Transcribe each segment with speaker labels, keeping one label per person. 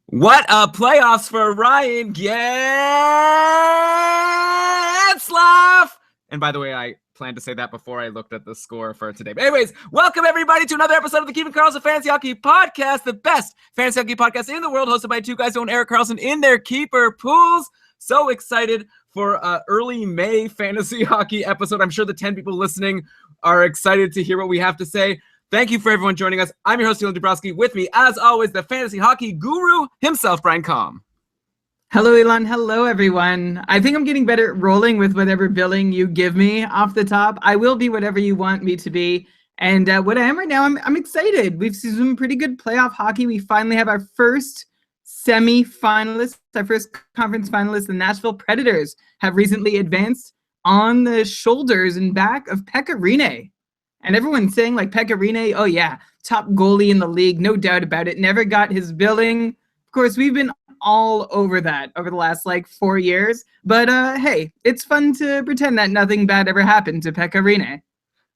Speaker 1: What a playoffs for Ryan Getzlaf! And by the way, I planned to say that before I looked at the score for today. But anyways, welcome everybody to another episode of the Keeping Karlsson Fantasy Hockey Podcast, the best fantasy hockey podcast in the world, hosted by two guys who own Eric Karlsson in their keeper pools. So excited for early May fantasy hockey episode. I'm sure the 10 people listening are excited to hear what we have to say. Thank you for everyone joining us. I'm your host, Dylan Dubrowski. With me, as always, the fantasy hockey guru himself, Brian Combe.
Speaker 2: Hello, Elon. Hello, everyone. I think I'm getting better at rolling with whatever billing you give me off the top. I will be whatever you want me to be. And what I am right now, I'm excited. We've seen some pretty good playoff hockey. We finally have our first semi-finalists, our first conference finalists. The Nashville Predators have recently advanced on the shoulders and back of Pekka Rinne. And everyone's saying, like, Pekka Rinne, oh yeah, top goalie in the league, no doubt about it. Never got his billing. Of course, we've been all over that over the last, 4 years. But, hey, it's fun to pretend that nothing bad ever happened to Pekka Rinne.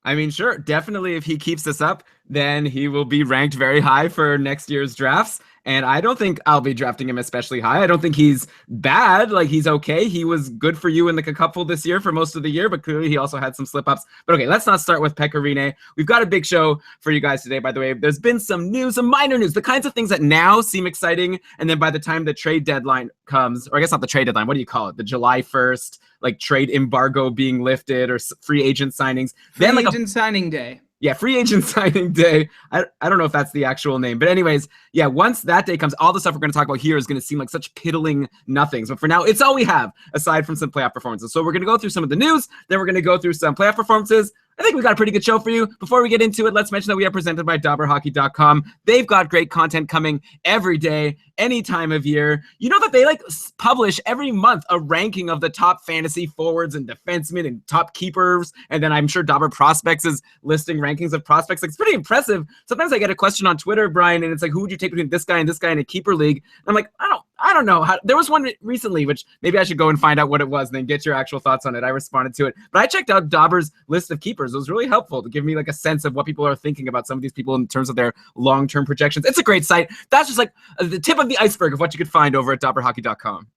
Speaker 1: I mean, sure, definitely if he keeps this up, then he will be ranked very high for next year's drafts. And I don't think I'll be drafting him especially high. I don't think he's bad. He's okay. He was good for you in the cupful this year for most of the year, but clearly he also had some slip-ups. But okay, let's not start with Pekka Rinne. We've got a big show for you guys today, by the way. There's been some news, some minor news, the kinds of things that now seem exciting, and then by the time the trade deadline comes, or I guess not the trade deadline, what do you call it? The July 1st, trade embargo being lifted or free agent signings.
Speaker 2: Free agent signing day.
Speaker 1: Yeah, free agent signing day. I don't know if that's the actual name. But anyways, yeah, once that day comes, all the stuff we're going to talk about here is going to seem like such piddling nothings. But for now, it's all we have, aside from some playoff performances. So we're going to go through some of the news. Then we're going to go through some playoff performances. I think we got a pretty good show for you. Before we get into it, let's mention that we are presented by DobberHockey.com. They've got great content coming every day, any time of year. You know that they publish every month a ranking of the top fantasy forwards and defensemen and top keepers. And then I'm sure Dobber Prospects is listing rankings of prospects. It's pretty impressive. Sometimes I get a question on Twitter, Brian, and it's like, who would you take between this guy in a keeper league? And I'm like, I don't know. There was one recently, which maybe I should go and find out what it was and then get your actual thoughts on it. I responded to it. But I checked out Dobber's list of keepers. It was really helpful to give me a sense of what people are thinking about some of these people in terms of their long-term projections. It's a great site. That's just the tip of the iceberg of what you could find over at DobberHockey.com.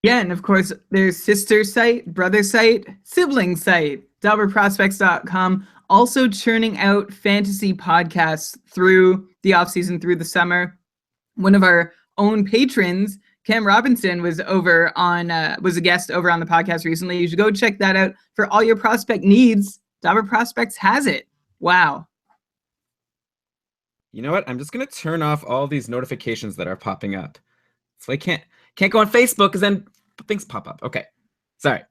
Speaker 2: Yeah, and of course, there's sister site, brother site, sibling site, DobberProspects.com, also churning out fantasy podcasts through the offseason, through the summer. One of our own patrons, Cam Robinson, was a guest over on the podcast recently. You should go check that out for all your prospect needs. Dobber Prospects has it. Wow.
Speaker 1: You know what? I'm just gonna turn off all these notifications that are popping up, so I can't go on Facebook because then things pop up. Okay, sorry.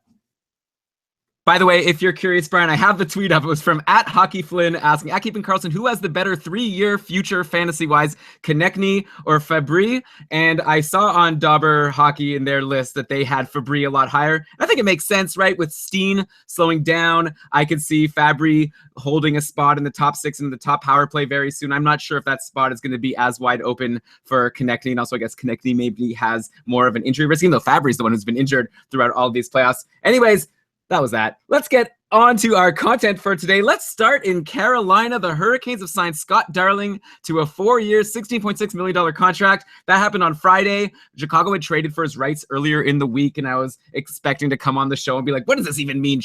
Speaker 1: By the way, if you're curious, Brian, I have the tweet up. It was from @HockeyFlynn asking, @Keeping Karlsson, who has the better 3-year future fantasy-wise, Konechny or Fabry? And I saw on Dobber Hockey in their list that they had Fabry a lot higher. I think it makes sense, right? With Steen slowing down, I could see Fabry holding a spot in the top 6 in the top power play very soon. I'm not sure if that spot is going to be as wide open for Konechny. And also, I guess Konechny maybe has more of an injury risk, even though Fabry's the one who's been injured throughout all of these playoffs. Anyways, that was that. Let's get on to our content for today. Let's start in Carolina. The Hurricanes have signed Scott Darling to a 4-year, $16.6 million contract. That happened on Friday. Chicago had traded for his rights earlier in the week, and I was expecting to come on the show and be like, what does this even mean,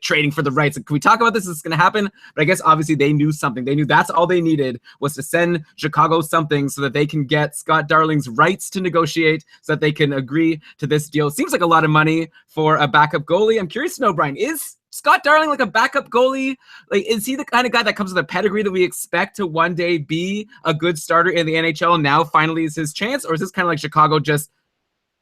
Speaker 1: trading for the rights? Can we talk about this? Is this going to happen? But I guess obviously they knew something. They knew that's all they needed was to send Chicago something so that they can get Scott Darling's rights to negotiate so that they can agree to this deal. Seems like a lot of money for a backup goalie. I'm curious to know, Brian, is Scott Darling a backup goalie? Is he the kind of guy that comes with a pedigree that we expect to one day be a good starter in the NHL and now finally is his chance? Or is this kind of like Chicago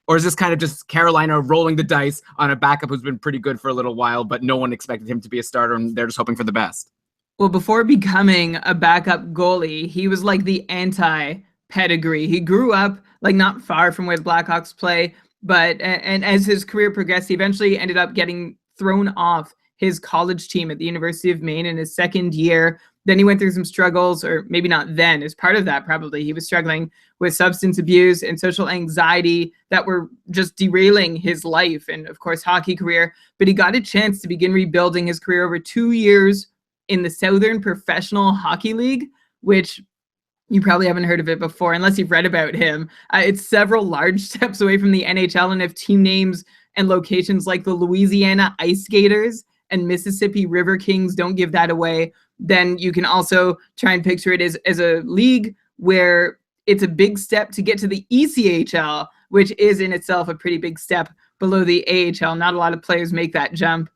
Speaker 1: or is this kind of just Carolina rolling the dice on a backup who's been pretty good for a little while, but no one expected him to be a starter and they're just hoping for the best?
Speaker 2: Well, before becoming a backup goalie, he was the anti-pedigree. He grew up not far from where the Blackhawks play, but and as his career progressed, he eventually ended up getting thrown off his college team at the University of Maine in his second year. Then he went through some struggles, or maybe not then, as part of that probably. He was struggling with substance abuse and social anxiety that were just derailing his life and, of course, hockey career. But he got a chance to begin rebuilding his career over 2 years in the Southern Professional Hockey League, which You probably haven't heard of it before unless you've read about him. It's several large steps away from the NHL, and if team names and locations like the Louisiana Ice Gators and Mississippi River Kings don't give that away, then you can also try and picture it as a league where it's a big step to get to the ECHL, which is in itself a pretty big step below the AHL. Not a lot of players make that jump.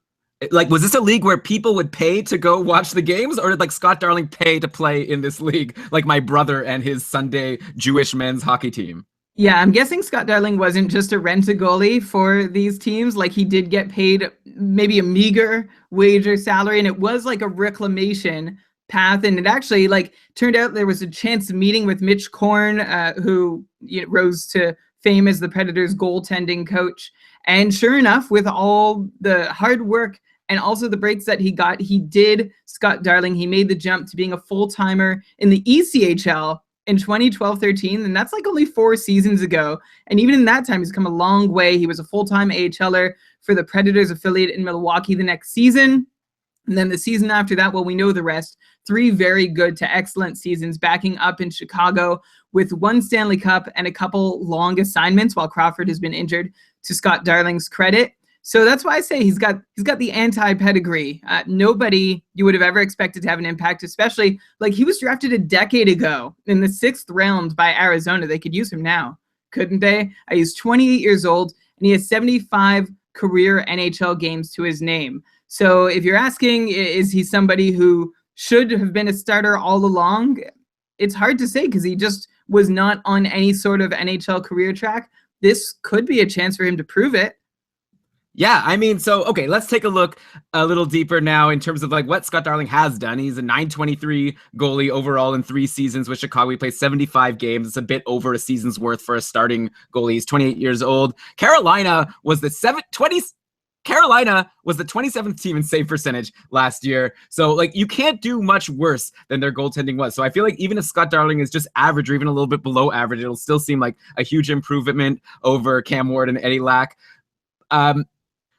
Speaker 1: Like, was this a league where people would pay to go watch the games, or did like Scott Darling pay to play in this league, like my brother and his Sunday Jewish men's hockey team?
Speaker 2: Yeah, I'm guessing Scott Darling wasn't just a rent-a-goalie for these teams. Like, he did get paid maybe a meager wage or salary, and it was like a reclamation path. And it actually like turned out there was a chance of meeting with Mitch Korn, who rose to fame as the Predators' goaltending coach. And sure enough, with all the hard work and also the breaks that he got, Scott Darling, he made the jump to being a full-timer in the ECHL in 2012-13, and that's like only 4 seasons ago. And even in that time, he's come a long way. He was a full-time AHLer for the Predators affiliate in Milwaukee the next season. And then the season after that, well, we know the rest. 3 very good to excellent seasons backing up in Chicago with 1 Stanley Cup and a couple long assignments while Crawford has been injured, to Scott Darling's credit. So that's why I say he's got the anti-pedigree. Nobody you would have ever expected to have an impact, especially like he was drafted a decade ago in the 6th round by Arizona. They could use him now, couldn't they? He's 28 years old, and he has 75 career NHL games to his name. So if you're asking, is he somebody who should have been a starter all along? It's hard to say because he just was not on any sort of NHL career track. This could be a chance for him to prove it.
Speaker 1: Yeah, I mean, so, okay, let's take a look a little deeper now in terms of like what Scott Darling has done. He's a .923 goalie overall in 3 seasons with Chicago. He played 75 games. It's a bit over a season's worth for a starting goalie. He's 28 years old. Carolina was the 27th team in save percentage last year. So, like, you can't do much worse than their goaltending was. So I feel like even if Scott Darling is just average or even a little bit below average, it'll still seem like a huge improvement over Cam Ward and Eddie Lack.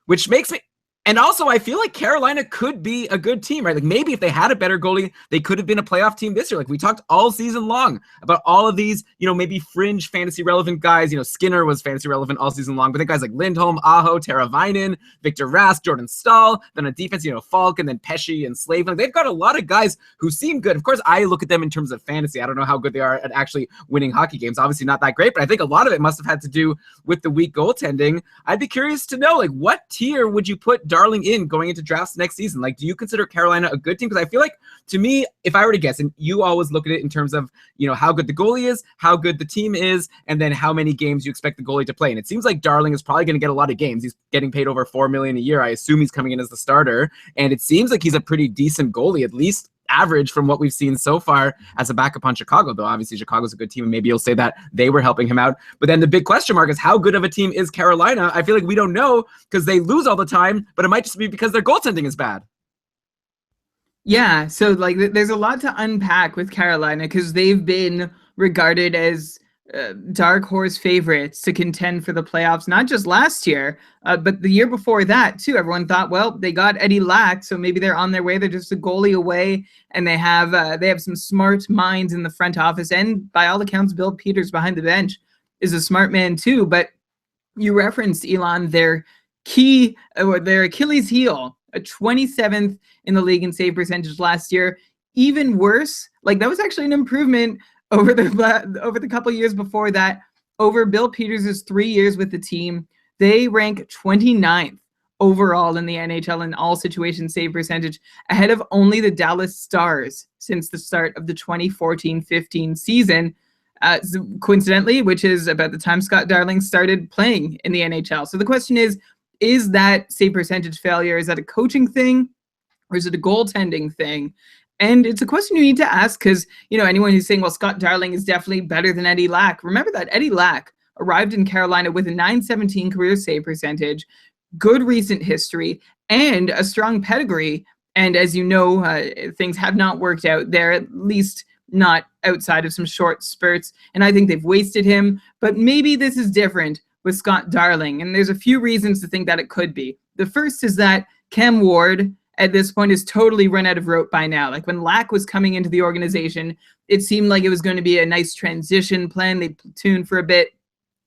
Speaker 1: Which makes me, and also I feel like Carolina could be a good team, right? Like maybe if they had a better goalie, they could have been a playoff team this year. Like we talked all season long about all of these, maybe fringe fantasy relevant guys. Skinner was fantasy relevant all season long, but then guys like Lindholm, Aho, Teravainen, Victor Rask, Jordan Stahl, then on defense, Falk, and then Pesci and Slave. Like they've got a lot of guys who seem good. Of course, I look at them in terms of fantasy. I don't know how good they are at actually winning hockey games. Obviously not that great, but I think a lot of it must have had to do with the weak goaltending. I'd be curious to know, like, what tier would you put Darling in going into drafts next season? Like, do you consider Carolina a good team? Because I feel like, to me, if I were to guess, and you always look at it in terms of, how good the goalie is, how good the team is, and then how many games you expect the goalie to play. And it seems like Darling is probably going to get a lot of games. He's getting paid over $4 million a year. I assume he's coming in as the starter. And it seems like he's a pretty decent goalie, at least average from what we've seen so far as a backup on Chicago, though obviously Chicago's a good team and maybe you'll say that they were helping him out. But then the big question mark is how good of a team is Carolina? I feel like we don't know because they lose all the time, but it might just be because their goaltending is bad.
Speaker 2: Yeah, so like there's a lot to unpack with Carolina because they've been regarded as dark horse favorites to contend for the playoffs, not just last year, but the year before that too. Everyone thought, well, they got Eddie Lack, so maybe they're on their way. They're just a goalie away, and they have some smart minds in the front office, and by all accounts, Bill Peters behind the bench is a smart man too. But you referenced, Elon, their Achilles heel, a 27th in the league in save percentage last year. Even worse, like that was actually an improvement over the couple years before that. Over Bill Peters' 3 years with the team, they rank 29th overall in the NHL in all situations save percentage, ahead of only the Dallas Stars since the start of the 2014-15 season, coincidentally, which is about the time Scott Darling started playing in the NHL. So the question is that save percentage failure, is that a coaching thing or is it a goaltending thing? And it's a question you need to ask because, anyone who's saying, well, Scott Darling is definitely better than Eddie Lack. Remember that Eddie Lack arrived in Carolina with a .917 career save percentage, good recent history, and a strong pedigree. And as you know, things have not worked out there, at least not outside of some short spurts. And I think they've wasted him. But maybe this is different with Scott Darling. And there's a few reasons to think that it could be. The first is that Cam Ward at this point is totally run out of rope by now. Like when Lack was coming into the organization, it seemed like it was going to be a nice transition plan. They platoon for a bit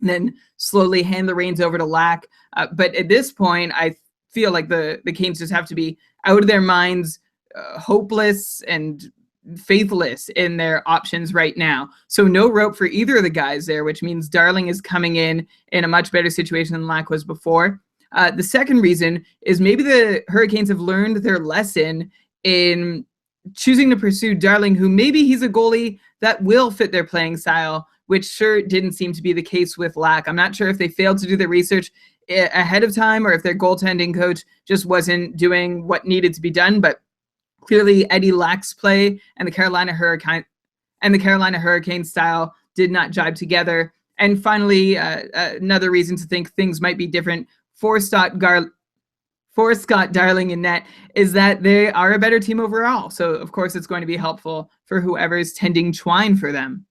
Speaker 2: and then slowly hand the reins over to Lack. But at this point, I feel like the Canes just have to be out of their minds, hopeless and faithless in their options right now. So no rope for either of the guys there, which means Darling is coming in a much better situation than Lack was before. The second reason is maybe the Hurricanes have learned their lesson in choosing to pursue Darling, who maybe he's a goalie that will fit their playing style, which sure didn't seem to be the case with Lack. I'm not sure if they failed to do their research ahead of time or if their goaltending coach just wasn't doing what needed to be done, but clearly Eddie Lack's play and the Carolina Hurricane style did not jibe together. And finally, another reason to think things might be different for Scott Darling in net is that they are a better team overall. So of course it's going to be helpful for whoever's tending twine for them.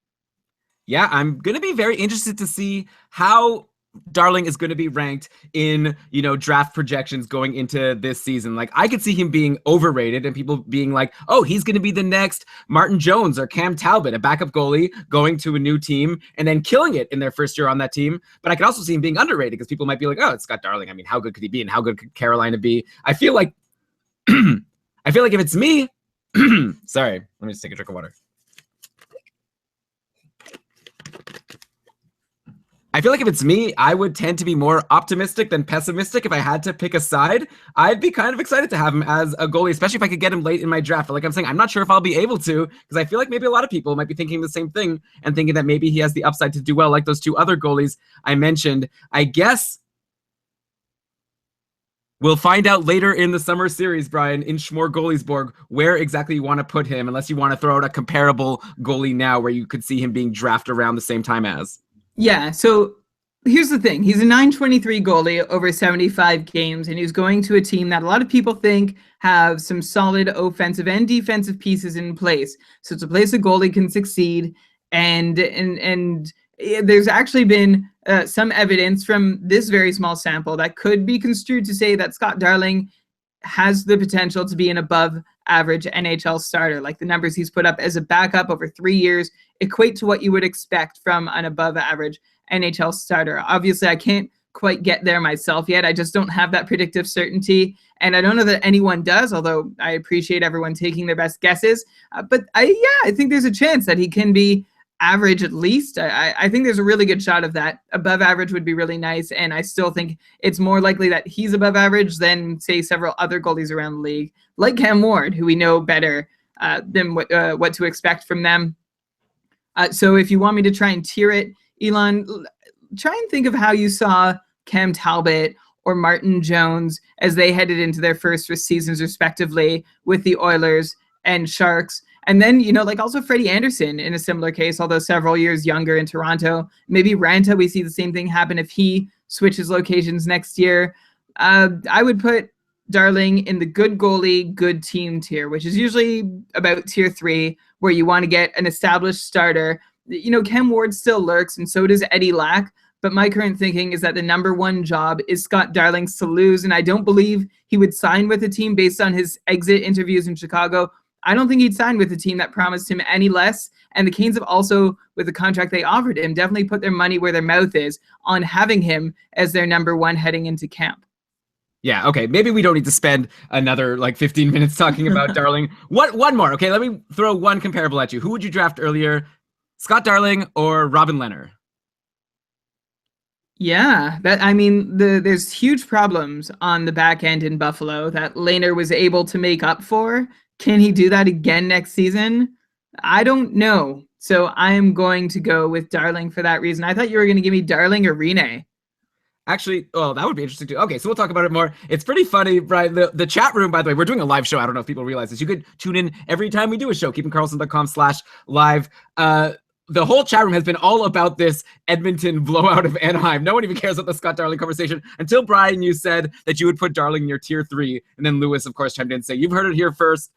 Speaker 1: Yeah, I'm going to be very interested to see how Darling is going to be ranked in, draft projections going into this season. Like, I could see him being overrated and people being like, oh, he's going to be the next Martin Jones or Cam Talbot, a backup goalie going to a new team and then killing it in their first year on that team. But I could also see him being underrated because people might be like, oh, it's Scott Darling. I mean, how good could he be and how good could Carolina be? I feel like if it's me, sorry, let me just take a drink of water. I feel like if it's me, I would tend to be more optimistic than pessimistic. If I had to pick a side, I'd be kind of excited to have him as a goalie, especially if I could get him late in my draft. But like I'm saying, I'm not sure if I'll be able to because I feel like maybe a lot of people might be thinking the same thing and thinking that maybe he has the upside to do well like those two other goalies I mentioned. I guess we'll find out later in the summer series, Brian, in Schmore Goaliesborg, where exactly you want to put him, unless you want to throw out a comparable goalie now where you could see him being drafted around the same time as.
Speaker 2: Yeah, so here's the thing. He's a .923 goalie over 75 games, and he's going to a team that a lot of people think have some solid offensive and defensive pieces in place. So it's a place a goalie can succeed, and there's actually been some evidence from this very small sample that could be construed to say that Scott Darling has the potential to be an above average NHL starter. Like the numbers he's put up as a backup over 3 years equate to what you would expect from an above average NHL starter. Obviously, I can't quite get there myself yet. I just don't have that predictive certainty. And I don't know that anyone does, although I appreciate everyone taking their best guesses. But I think there's a chance that he can be average at least. I think there's a really good shot of that. Above average would be really nice, and I still think it's more likely that he's above average than, say, several other goalies around the league, like Cam Ward, who we know better than what to expect from them. So if you want me to try and tier it, Elon, try and think of how you saw Cam Talbot or Martin Jones as they headed into their first seasons respectively with the Oilers and Sharks. And then, also Freddie Anderson in a similar case, although several years younger in Toronto. Maybe Ranta, we see the same thing happen if he switches locations next year. I would put Darling in the good goalie, good team tier, which is usually about tier 3, where you want to get an established starter. Cam Ward still lurks, and so does Eddie Lack. But my current thinking is that the number one job is Scott Darling's to lose, and I don't believe he would sign with the team based on his exit interviews in Chicago. I don't think he'd sign with a team that promised him any less. And the Canes have also, with the contract they offered him, definitely put their money where their mouth is on having him as their number one heading into camp.
Speaker 1: Yeah, okay. Maybe we don't need to spend another 15 minutes talking about Darling. One more. Okay, let me throw one comparable at you. Who would you draft earlier, Scott Darling or Robin Lehner?
Speaker 2: Yeah, there's huge problems on the back end in Buffalo that Lehner was able to make up for. Can he do that again next season? I don't know. So I am going to go with Darling for that reason. I thought you were going to give me Darling or Rene.
Speaker 1: Actually, that would be interesting too. Okay, so we'll talk about it more. It's pretty funny, Brian. The chat room, by the way, we're doing a live show. I don't know if people realize this. You could tune in every time we do a show, keepingkarlsson.com/live. The whole chat room has been all about this Edmonton blowout of Anaheim. No one even cares about the Scott Darling conversation until, Brian, you said that you would put Darling in your tier 3. And then Lewis, of course, chimed in and said, you've heard it here first.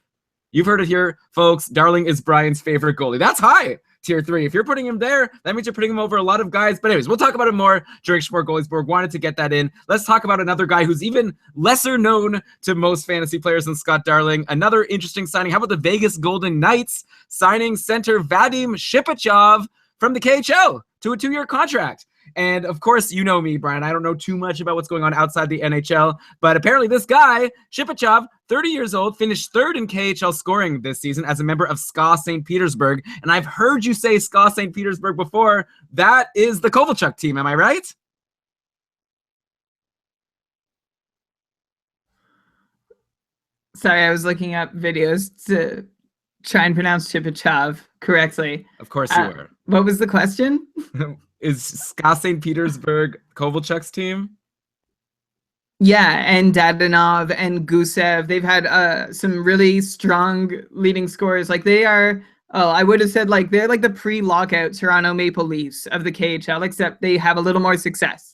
Speaker 1: You've heard it here, folks. Darling is Brian's favorite goalie. That's high. tier 3. If you're putting him there, that means you're putting him over a lot of guys. But anyways, we'll talk about it more during Sport Goaliesburg. Wanted to get that in. Let's talk about another guy who's even lesser known to most fantasy players than Scott Darling. Another interesting signing. How about the Vegas Golden Knights signing center Vadim Shipachyov from the KHL to a 2-year contract? And of course, you know me, Brian. I don't know too much about what's going on outside the NHL, but apparently this guy, Shipachyov, 30 years old, finished 3rd in KHL scoring this season as a member of SKA St. Petersburg. And I've heard you say SKA St. Petersburg before. That is the Kovalchuk team. Am I right?
Speaker 2: Sorry, I was looking up videos to try and pronounce Shipachyov correctly.
Speaker 1: Of course you were.
Speaker 2: What was the question?
Speaker 1: Is SKA St. Petersburg Kovalchuk's team?
Speaker 2: Yeah, and Dadonov and Gusev, they've had some really strong leading scorers. Like they are, I would have said like they're like the pre-lockout Toronto Maple Leafs of the KHL, except they have a little more success.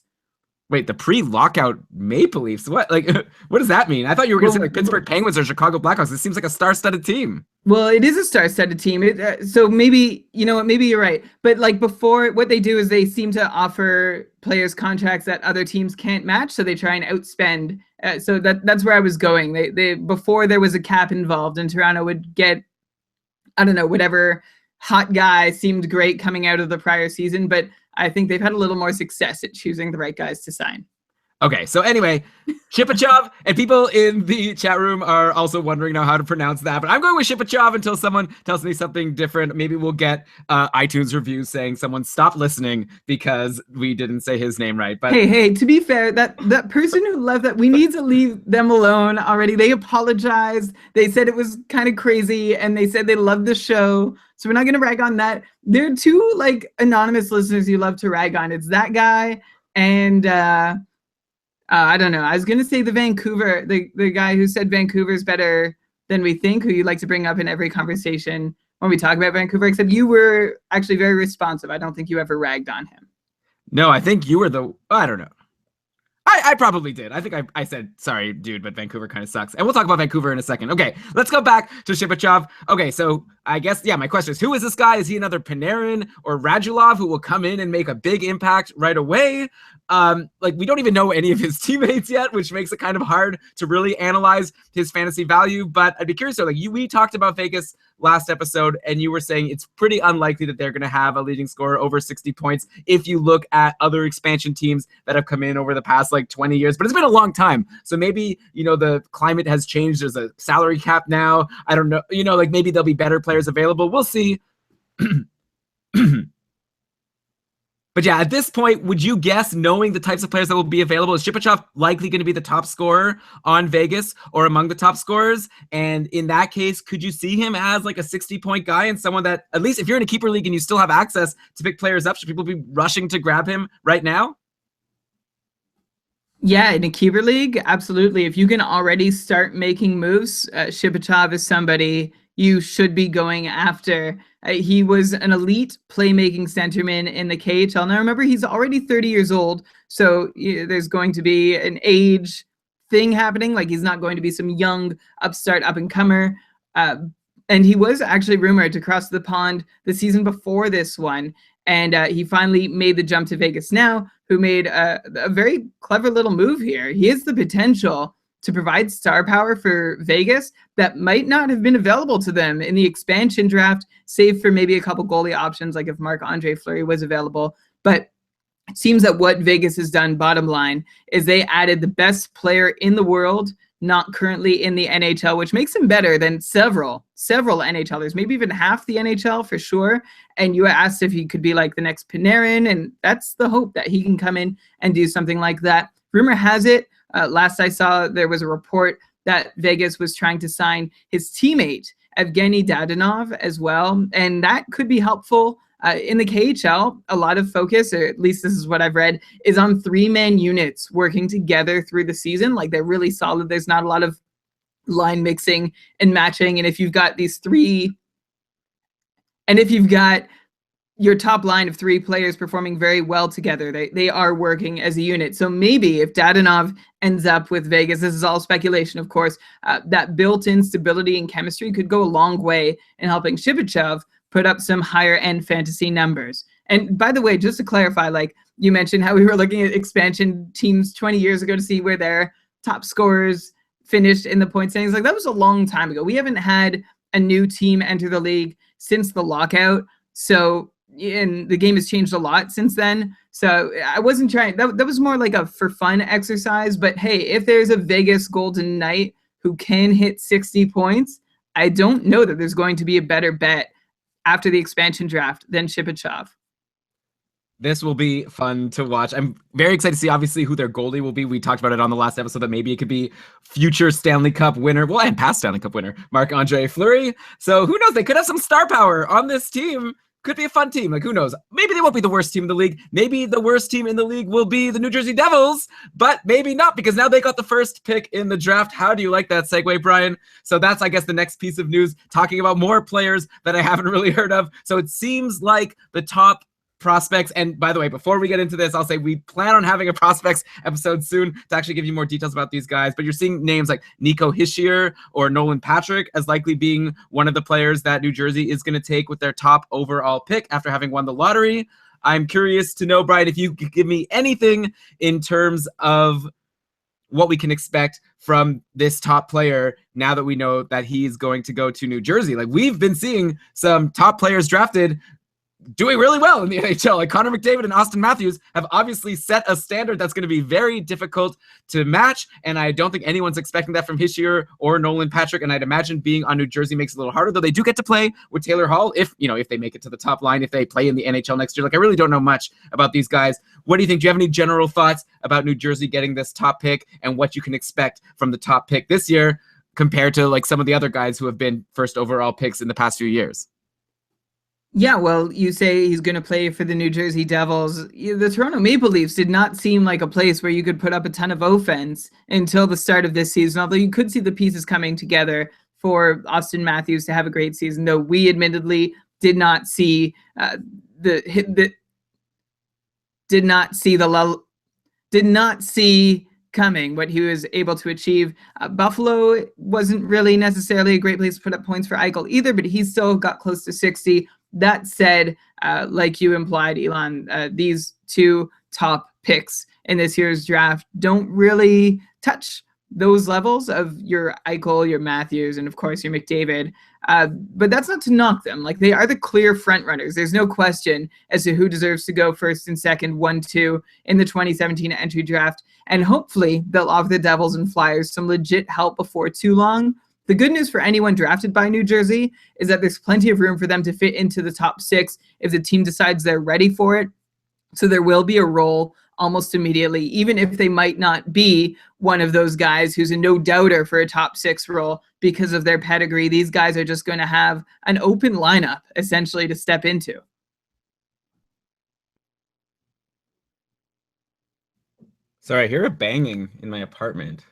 Speaker 1: Wait, the pre-lockout Maple Leafs? What? Like, what does that mean? I thought you were going to say like Pittsburgh Penguins or Chicago Blackhawks. It seems like a star-studded team.
Speaker 2: Well, it is a star-studded team. So maybe, you know what, maybe you're right. But like before, what they do is they seem to offer players contracts that other teams can't match. So they try and outspend. So that's where I was going. They before there was a cap involved and Toronto would get, I don't know, whatever hot guy seemed great coming out of the prior season. But I think they've had a little more success at choosing the right guys to sign.
Speaker 1: Okay, so anyway, Shipachyov, and people in the chat room are also wondering now how to pronounce that, but I'm going with Shipachyov until someone tells me something different. Maybe we'll get iTunes reviews saying someone stopped listening because we didn't say his name right. But
Speaker 2: hey, to be fair, that person who left that, we need to leave them alone already. They apologized. They said it was kind of crazy, and they said they loved the show. So we're not going to rag on that. There are two like anonymous listeners you love to rag on. It's that guy and I don't know. I was going to say the guy who said Vancouver's better than we think, who you like to bring up in every conversation when we talk about Vancouver, except you were actually very responsive. I don't think you ever ragged on him.
Speaker 1: No, I think you were I don't know. I probably did. I think I said, sorry, dude, but Vancouver kind of sucks. And we'll talk about Vancouver in a second. Okay, let's go back to Shipachyov. Okay, so I guess, yeah, my question is, who is this guy? Is he another Panarin or Radulov who will come in and make a big impact right away? Like, we don't even know any of his teammates yet, which makes it kind of hard to really analyze his fantasy value. But I'd be curious, so like we talked about Vegas last episode, and you were saying it's pretty unlikely that they're going to have a leading scorer over 60 points if you look at other expansion teams that have come in over the past like 20 years. But it's been a long time. So maybe, you know, the climate has changed. There's a salary cap now. I don't know. You know, like maybe there'll be better players available. We'll see. But yeah, at this point, would you guess, knowing the types of players that will be available, is Shipachyov likely going to be the top scorer on Vegas or among the top scorers? And in that case, could you see him as like a 60-point guy and someone that, at least if you're in a keeper league and you still have access to pick players up, should people be rushing to grab him right now?
Speaker 2: Yeah, in a keeper league, absolutely. If you can already start making moves, Shipachyov is somebody you should be going after. He was an elite playmaking centerman in the KHL. Now, remember, he's already 30 years old, so there's going to be an age thing happening. Like, he's not going to be some young upstart up-and-comer. And he was actually rumored to cross the pond the season before this one, and he finally made the jump to Vegas now, who made a very clever little move here. He has the potential to provide star power for Vegas that might not have been available to them in the expansion draft, save for maybe a couple goalie options, like if Marc-Andre Fleury was available. But it seems that what Vegas has done, bottom line, is they added the best player in the world, not currently in the NHL, which makes him better than several NHLers, maybe even half the NHL for sure. And you asked if he could be like the next Panarin, and that's the hope, that he can come in and do something like that. Rumor has it, last I saw, there was a report that Vegas was trying to sign his teammate, Evgeny Dadonov, as well. And that could be helpful. In the KHL, a lot of focus, or at least this is what I've read, is on 3-man units working together through the season. Like, they're really solid. There's not a lot of line mixing and matching. And if you've got these three, and if you've got your top line of 3 players performing very well together, they are working as a unit. So maybe if Dadonov ends up with Vegas, this is all speculation, of course, that built-in stability and chemistry could go a long way in helping Shipachyov put up some higher end fantasy numbers. And by the way, just to clarify, like you mentioned how we were looking at expansion teams 20 years ago to see where their top scorers finished in the point standings. Like that was a long time ago. We haven't had a new team enter the league since the lockout. So, and the game has changed a lot since then. So I wasn't trying, that was more like a for fun exercise. But hey, if there's a Vegas Golden Knight who can hit 60 points, I don't know that there's going to be a better bet after the expansion draft than Shipachyov.
Speaker 1: This will be fun to watch. I'm very excited to see, obviously, who their goalie will be. We talked about it on the last episode that maybe it could be future Stanley Cup winner, well, and past Stanley Cup winner, Marc-Andre Fleury. So who knows? They could have some star power on this team. Could be a fun team. Like, who knows? Maybe they won't be the worst team in the league. Maybe the worst team in the league will be the New Jersey Devils, but maybe not, because now they got the first pick in the draft. How do you like that segue, Brian? So that's, I guess, the next piece of news, talking about more players that I haven't really heard of. So it seems like the top prospects, and by the way, before we get into this, I'll say we plan on having a prospects episode soon to actually give you more details about these guys, but you're seeing names like Nico Hischier or Nolan Patrick as likely being one of the players that New Jersey is going to take with their top overall pick after having won the lottery. I'm curious to know, Brian, if you could give me anything in terms of what we can expect from this top player now that we know that he's going to go to New Jersey. Like, we've been seeing some top players drafted doing really well in the NHL. Like Connor McDavid and Austin Matthews have obviously set a standard that's going to be very difficult to match, and I don't think anyone's expecting that from Hischier or Nolan Patrick, and I'd imagine being on New Jersey makes it a little harder, though they do get to play with Taylor Hall if they make it to the top line, if they play in the NHL next year. Like, I really don't know much about these guys. What do you think? Do you have any general thoughts about New Jersey getting this top pick and what you can expect from the top pick this year compared to like some of the other guys who have been first overall picks in the past few years?
Speaker 2: Yeah, well, you say he's going to play for the New Jersey Devils. The Toronto Maple Leafs did not seem like a place where you could put up a ton of offense until the start of this season, although you could see the pieces coming together for Austin Matthews to have a great season, though we admittedly did not see coming what he was able to achieve. Buffalo wasn't really necessarily a great place to put up points for Eichel either, but he still got close to 60. That said, like you implied, Elon, these two top picks in this year's draft don't really touch those levels of your Eichel, your Matthews, and of course your McDavid. But that's not to knock them. Like, they are the clear front runners. There's no question as to who deserves to go first and second, 1-2 in the 2017 entry draft. And hopefully they'll offer the Devils and Flyers some legit help before too long. The good news for anyone drafted by New Jersey is that there's plenty of room for them to fit into the top 6 if the team decides they're ready for it. So there will be a role almost immediately, even if they might not be one of those guys who's a no-doubter for a top 6 role because of their pedigree. These guys are just going to have an open lineup, essentially, to step into.
Speaker 1: Sorry, I hear a banging in my apartment.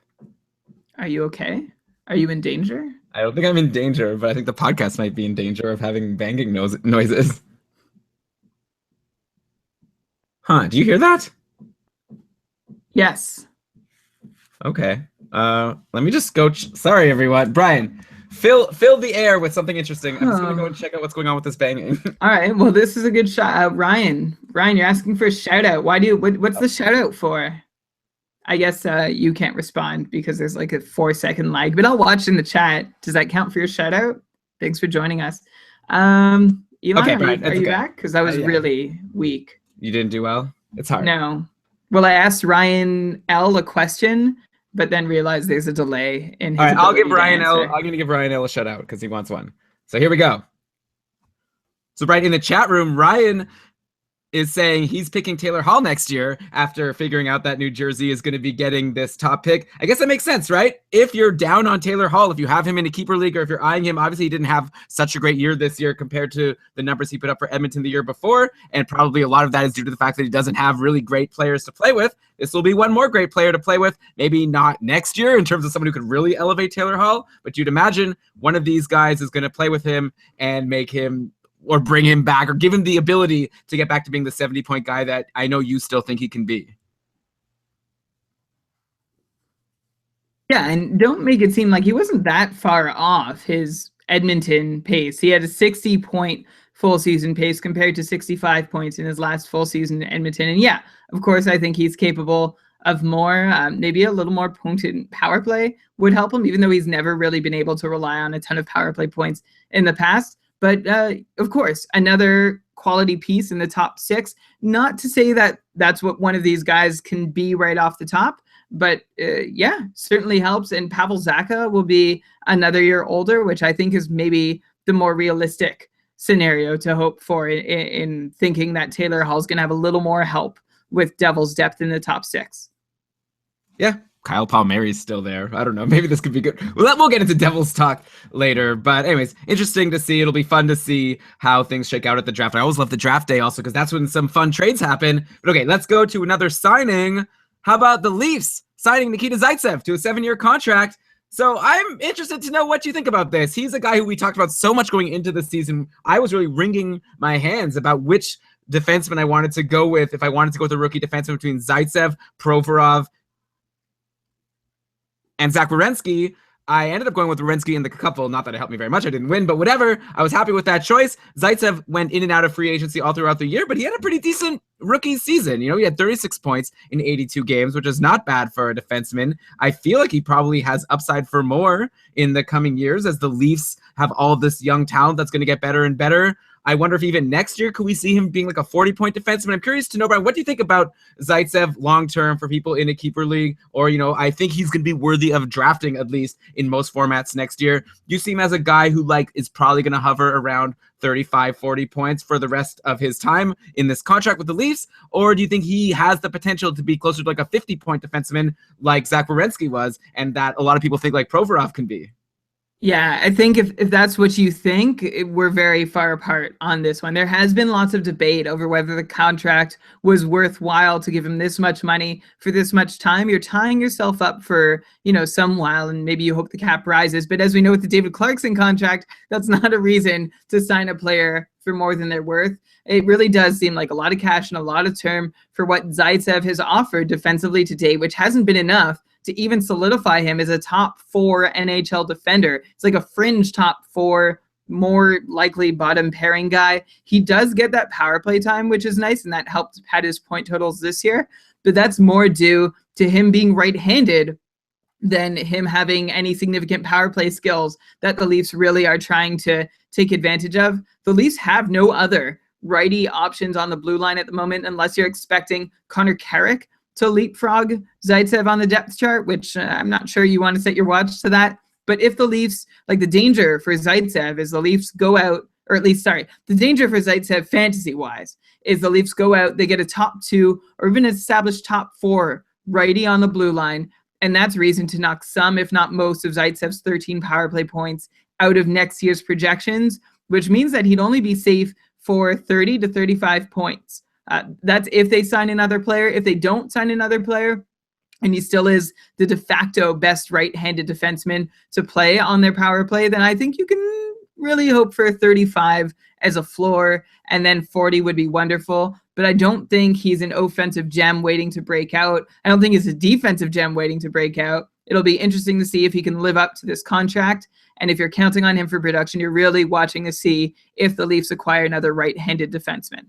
Speaker 2: Are you okay? Are you in danger?
Speaker 1: I don't think I'm in danger, but I think the podcast might be in danger of having banging noises. Huh, do you hear that?
Speaker 2: Yes.
Speaker 1: Okay. Let me just go. Sorry, everyone. Brian, fill the air with something interesting. I'm just going to go and check out what's going on with this banging. All
Speaker 2: right. Well, this is a good shot. Ryan, you're asking for a shout out. What's the shout out for? I guess you can't respond because there's like a 4-second lag, but I'll watch in the chat. Does that count for your shout out? Thanks for joining us. Elon,
Speaker 1: okay, Brian,
Speaker 2: are you back? Because I was really weak.
Speaker 1: You didn't do well? It's hard.
Speaker 2: No. Well, I asked Ryan L a question, but then realized there's a delay in his.
Speaker 1: All right, I'm going to give Ryan L a shout out because he wants one. So here we go. So right in the chat room, Ryan is saying he's picking Taylor Hall next year after figuring out that New Jersey is going to be getting this top pick. I guess that makes sense, right? If you're down on Taylor Hall, if you have him in a keeper league, or if you're eyeing him, obviously he didn't have such a great year this year compared to the numbers he put up for Edmonton the year before, and probably a lot of that is due to the fact that he doesn't have really great players to play with. This will be one more great player to play with, maybe not next year in terms of someone who could really elevate Taylor Hall, but you'd imagine one of these guys is going to play with him and make him or bring him back or give him the ability to get back to being the 70-point guy that I know you still think he can be.
Speaker 2: Yeah, and don't make it seem like he wasn't that far off his Edmonton pace. He had a 60-point full season pace compared to 65 points in his last full season in Edmonton. And yeah, of course, I think he's capable of more. Maybe a little more potent power play would help him, even though he's never really been able to rely on a ton of power play points in the past. But of course, another quality piece in the top 6. Not to say that that's what one of these guys can be right off the top, but yeah, certainly helps. And Pavel Zacha will be another year older, which I think is maybe the more realistic scenario to hope for in thinking that Taylor Hall's going to have a little more help with Devils depth in the top 6.
Speaker 1: Yeah, Kyle Palmieri's still there. I don't know. Maybe this could be good. We'll get into Devils talk later. But anyways, interesting to see. It'll be fun to see how things shake out at the draft. I always love the draft day also because that's when some fun trades happen. But okay, let's go to another signing. How about the Leafs signing Nikita Zaitsev to a 7-year contract? So I'm interested to know what you think about this. He's a guy who we talked about so much going into the season. I was really wringing my hands about which defenseman I wanted to go with. If I wanted to go with a rookie defenseman between Zaitsev, Provorov, and Zach Werenski, I ended up going with Werenski in the couple. Not that it helped me very much. I didn't win, but whatever. I was happy with that choice. Zaitsev went in and out of free agency all throughout the year, but he had a pretty decent rookie season. You know, he had 36 points in 82 games, which is not bad for a defenseman. I feel like he probably has upside for more in the coming years as the Leafs have all of this young talent that's going to get better and better. I wonder if even next year, could we see him being like a 40-point defenseman? I'm curious to know, Brian, what do you think about Zaitsev long-term for people in a keeper league? Or, you know, I think he's going to be worthy of drafting at least in most formats next year. Do you see him as a guy who like is probably going to hover around 35, 40 points for the rest of his time in this contract with the Leafs? Or do you think he has the potential to be closer to like a 50-point defenseman like Zach Werenski was, and that a lot of people think like Provorov can be?
Speaker 2: Yeah, I think if that's what you think, we're very far apart on this one. There has been lots of debate over whether the contract was worthwhile to give him this much money for this much time. You're tying yourself up for, you know, some while, and maybe you hope the cap rises. But as we know with the David Clarkson contract, that's not a reason to sign a player for more than they're worth. It really does seem like a lot of cash and a lot of term for what Zaitsev has offered defensively today, which hasn't been enough to even solidify him as a top 4 NHL defender. It's like a fringe top 4, more likely bottom pairing guy. He does get that power play time, which is nice, and that helped pad his point totals this year. But that's more due to him being right-handed than him having any significant power play skills that the Leafs really are trying to take advantage of. The Leafs have no other righty options on the blue line at the moment, unless you're expecting Connor Carrick to leapfrog Zaitsev on the depth chart, which I'm not sure you want to set your watch to that. But if the Leafs, like the danger for Zaitsev is the Leafs go out, or at least, the danger for Zaitsev fantasy-wise is the Leafs go out, they get a top 2 or even an established top 4 righty on the blue line, and that's reason to knock some, if not most, of Zaitsev's 13 power play points out of next year's projections, which means that he'd only be safe for 30 to 35 points. That's if they sign another player. If they don't sign another player, and he still is the de facto best right-handed defenseman to play on their power play, then I think you can really hope for 35 as a floor, and then 40 would be wonderful. But I don't think he's an offensive gem waiting to break out. I don't think he's a defensive gem waiting to break out. It'll be interesting to see if he can live up to this contract. And if you're counting on him for production, you're really watching to see if the Leafs acquire another right-handed defenseman.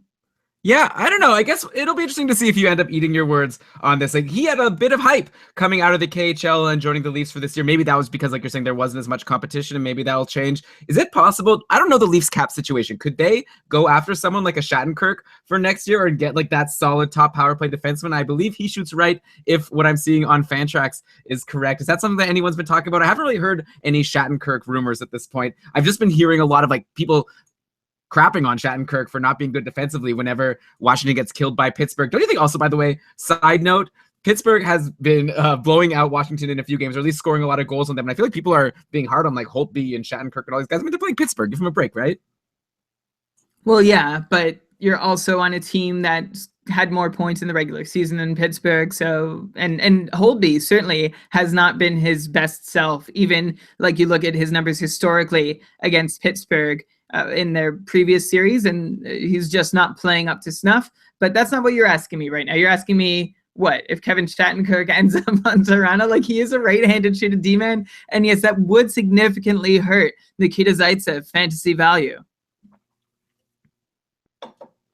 Speaker 1: Yeah, I don't know. I guess it'll be interesting to see if you end up eating your words on this. Like, he had a bit of hype coming out of the KHL and joining the Leafs for this year. Maybe that was because, like you're saying, there wasn't as much competition, and maybe that'll change. Is it possible? I don't know the Leafs cap situation. Could they go after someone like a Shattenkirk for next year and get like that solid top power play defenseman? I believe he shoots right, if what I'm seeing on Fantrax is correct. Is that something that anyone's been talking about? I haven't really heard any Shattenkirk rumors at this point. I've just been hearing a lot of like people crapping on Shattenkirk for not being good defensively whenever Washington gets killed by Pittsburgh. Don't you think also, by the way, side note, Pittsburgh has been blowing out Washington in a few games, or at least scoring a lot of goals on them. And I feel like people are being hard on like Holtby and Shattenkirk and all these guys. I mean, they're playing Pittsburgh. Give them a break, right?
Speaker 2: Well, yeah, but you're also on a team that had more points in the regular season than Pittsburgh. So, and Holtby certainly has not been his best self. Even like you look at his numbers historically against Pittsburgh, in their previous series, and he's just not playing up to snuff. But that's not what you're asking me right now. You're asking me what if Kevin Shattenkirk ends up on Toronto? Like, he is a right-handed shooter D-man, and yes, that would significantly hurt Nikita Zaitsev fantasy value.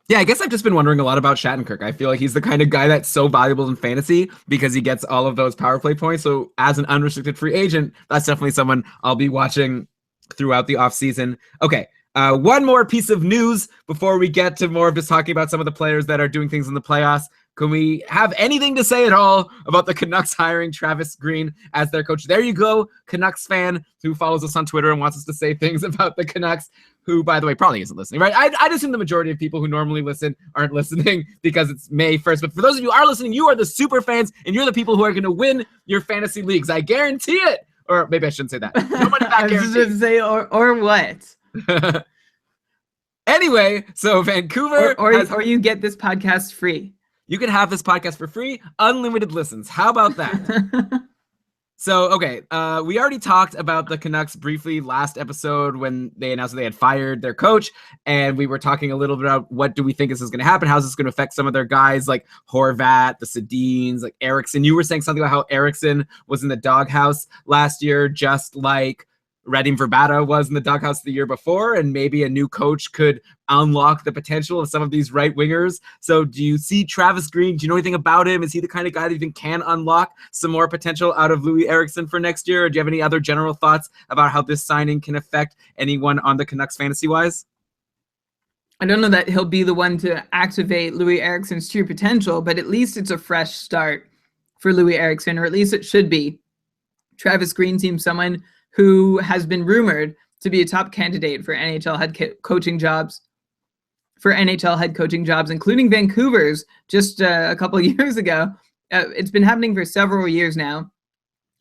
Speaker 1: Yeah, I guess I've just been wondering a lot about Shattenkirk. I feel like he's the kind of guy that's so valuable in fantasy because he gets all of those power play points. So as an unrestricted free agent, that's definitely someone I'll be watching throughout the offseason. Okay, one more piece of news before we get to more of just talking about some of the players that are doing things in the playoffs. Can we have anything to say at all about the Canucks hiring Travis Green as their coach? There you go, Canucks fan who follows us on Twitter and wants us to say things about the Canucks, who, by the way, probably isn't listening, right? I'd assume the majority of people who normally listen aren't listening because it's May 1st. But for those of you who are listening, you are the super fans, and you're the people who are going to win your fantasy leagues. I guarantee it. Or maybe I shouldn't say that. No money back guarantee.
Speaker 2: I was just going to say, or what?
Speaker 1: Anyway, so Vancouver...
Speaker 2: Or you get this podcast free.
Speaker 1: You can have this podcast for free, unlimited listens. How about that? So, okay, we already talked about the Canucks briefly last episode when they announced that they had fired their coach, and we were talking a little bit about what do we think this is going to happen, how's this going to affect some of their guys like Horvat, the Sedins, like Eriksson. You were saying something about how Eriksson was in the doghouse last year, just like Radim Verbata was in the doghouse the year before, and maybe a new coach could unlock the potential of some of these right wingers. So do you see Travis Green? Do you know anything about him? Is he the kind of guy that you think can unlock some more potential out of Louis Eriksson for next year? Or do you have any other general thoughts about how this signing can affect anyone on the Canucks fantasy-wise?
Speaker 2: I don't know that he'll be the one to activate Louis Eriksson's true potential, but at least it's a fresh start for Louis Eriksson, or at least it should be. Travis Green seems someone who has been rumored to be a top candidate for NHL head coaching jobs, including Vancouver's just a couple of years ago. It's been happening for several years now.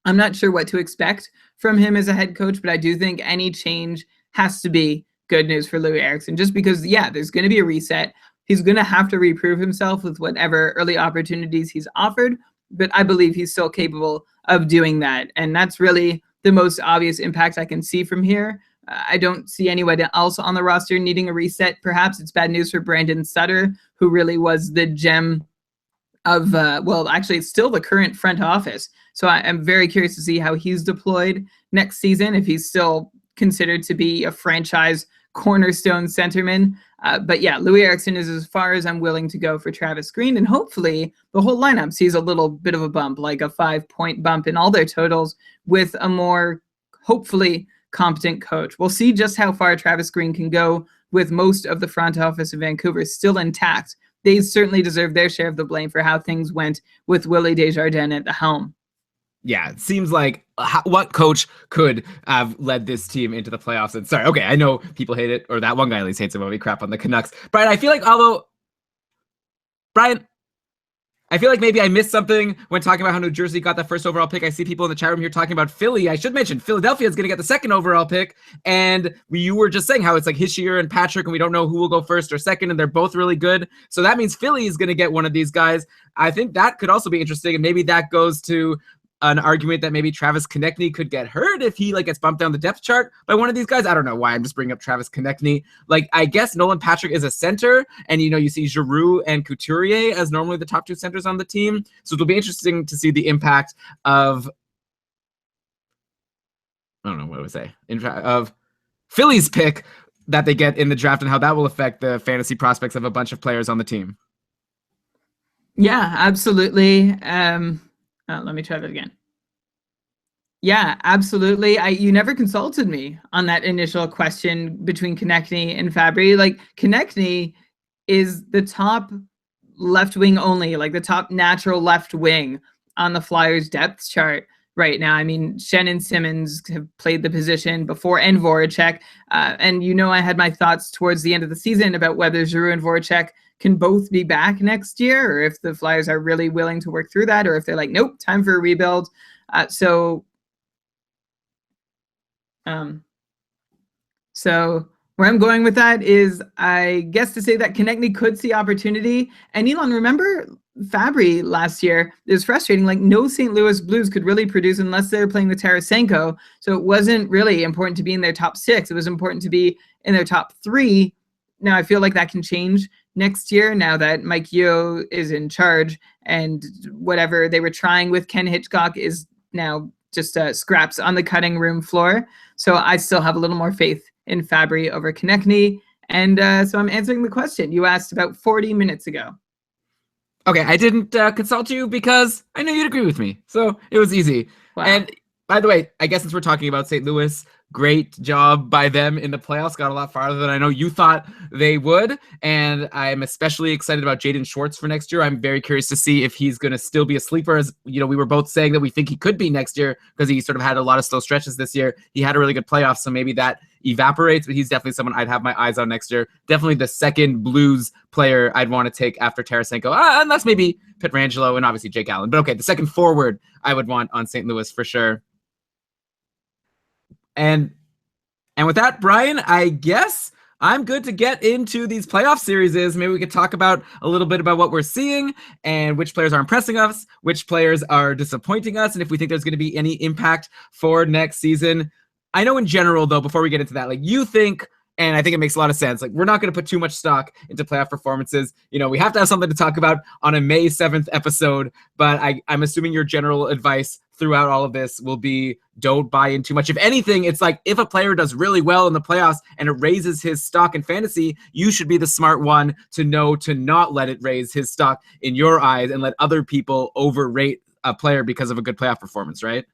Speaker 2: I'm not sure what to expect from him as a head coach, but I do think any change has to be good news for Louis Eriksson, just because, yeah, there's going to be a reset. He's going to have to reprove himself with whatever early opportunities he's offered, but I believe he's still capable of doing that. And that's really the most obvious impact I can see from here. I don't see anyone else on the roster needing a reset. Perhaps it's bad news for Brandon Sutter, who really was the gem of, well, actually, it's still the current front office. So I'm very curious to see how he's deployed next season, if he's still considered to be a franchise cornerstone centerman. But yeah, Louis Eriksson is as far as I'm willing to go for Travis Green. And hopefully the whole lineup sees a little bit of a bump, like a 5-point bump in all their totals with a more, hopefully, competent coach. We'll see just how far Travis Green can go with most of the front office of Vancouver still intact. They certainly deserve their share of the blame for how things went with Willie Desjardins at the helm.
Speaker 1: Yeah, it seems like what coach could have led this team into the playoffs? And sorry, okay, I know people hate it, or that one guy at least hates it when we crap on the Canucks. Brian, I feel like maybe I missed something when talking about how New Jersey got the first overall pick. I see people in the chat room here talking about Philly. I should mention Philadelphia is going to get the second overall pick. And you were just saying how it's like Hischier and Patrick, and we don't know who will go first or second, and they're both really good. So that means Philly is going to get one of these guys. I think that could also be interesting, and maybe that goes to an argument that maybe Travis Konechny could get hurt if he gets bumped down the depth chart by one of these guys. I don't know why I'm just bringing up Travis Konechny. I guess Nolan Patrick is a center, and you see Giroux and Couturier as normally the top two centers on the team. So it'll be interesting to see the impact of, I don't know what I would say, of Philly's pick that they get in the draft and how that will affect the fantasy prospects of a bunch of players on the team.
Speaker 2: Yeah, absolutely. Let me try that again. Yeah, absolutely. You never consulted me on that initial question between Konechny and Fabry. Konechny is the top left wing only, the top natural left wing on the Flyers depth chart right now. I mean, Shen and Simmons have played the position before, and Voracek. And I had my thoughts towards the end of the season about whether Giroux and Voracek can both be back next year, or if the Flyers are really willing to work through that, or if they're like, nope, time for a rebuild. So where I'm going with that is, I guess, to say that Konechny could see opportunity. And Elon, remember Fabry last year? It was frustrating. No St. Louis Blues could really produce unless they were playing with Tarasenko. So it wasn't really important to be in their top 6. It was important to be in their top 3. Now I feel like that can change next year, now that Mike Yeo is in charge, and whatever they were trying with Ken Hitchcock is now just scraps on the cutting room floor. So I still have a little more faith in Fabry over Konechny. And so I'm answering the question you asked about 40 minutes ago.
Speaker 1: Okay, I didn't consult you because I knew you'd agree with me, so it was easy.
Speaker 2: Wow.
Speaker 1: And by the way, I guess since we're talking about St. Louis, great job by them in the playoffs. Got a lot farther than I know you thought they would. And I'm especially excited about Jaden Schwartz for next year. I'm very curious to see if he's going to still be a sleeper. As you know, we were both saying that we think he could be next year because he sort of had a lot of slow stretches this year. He had a really good playoff, so maybe that evaporates, but he's definitely someone I'd have my eyes on next year. Definitely the second Blues player I'd want to take after Tarasenko, unless maybe Pietrangelo and obviously Jake Allen. But okay, the second forward I would want on St. Louis for sure. And with that, Brian, I guess I'm good to get into these playoff series. Maybe we could talk about a little bit about what we're seeing and which players are impressing us, which players are disappointing us, and if we think there's going to be any impact for next season. I know in general, though, before we get into that, like you think, and I think it makes a lot of sense, like we're not going to put too much stock into playoff performances. You know, we have to have something to talk about on a May 7th episode, but I'm assuming your general advice throughout all of this will be don't buy in too much. If anything, it's like if a player does really well in the playoffs and it raises his stock in fantasy, you should be the smart one to know to not let it raise his stock in your eyes and let other people overrate a player because of a good playoff performance, right?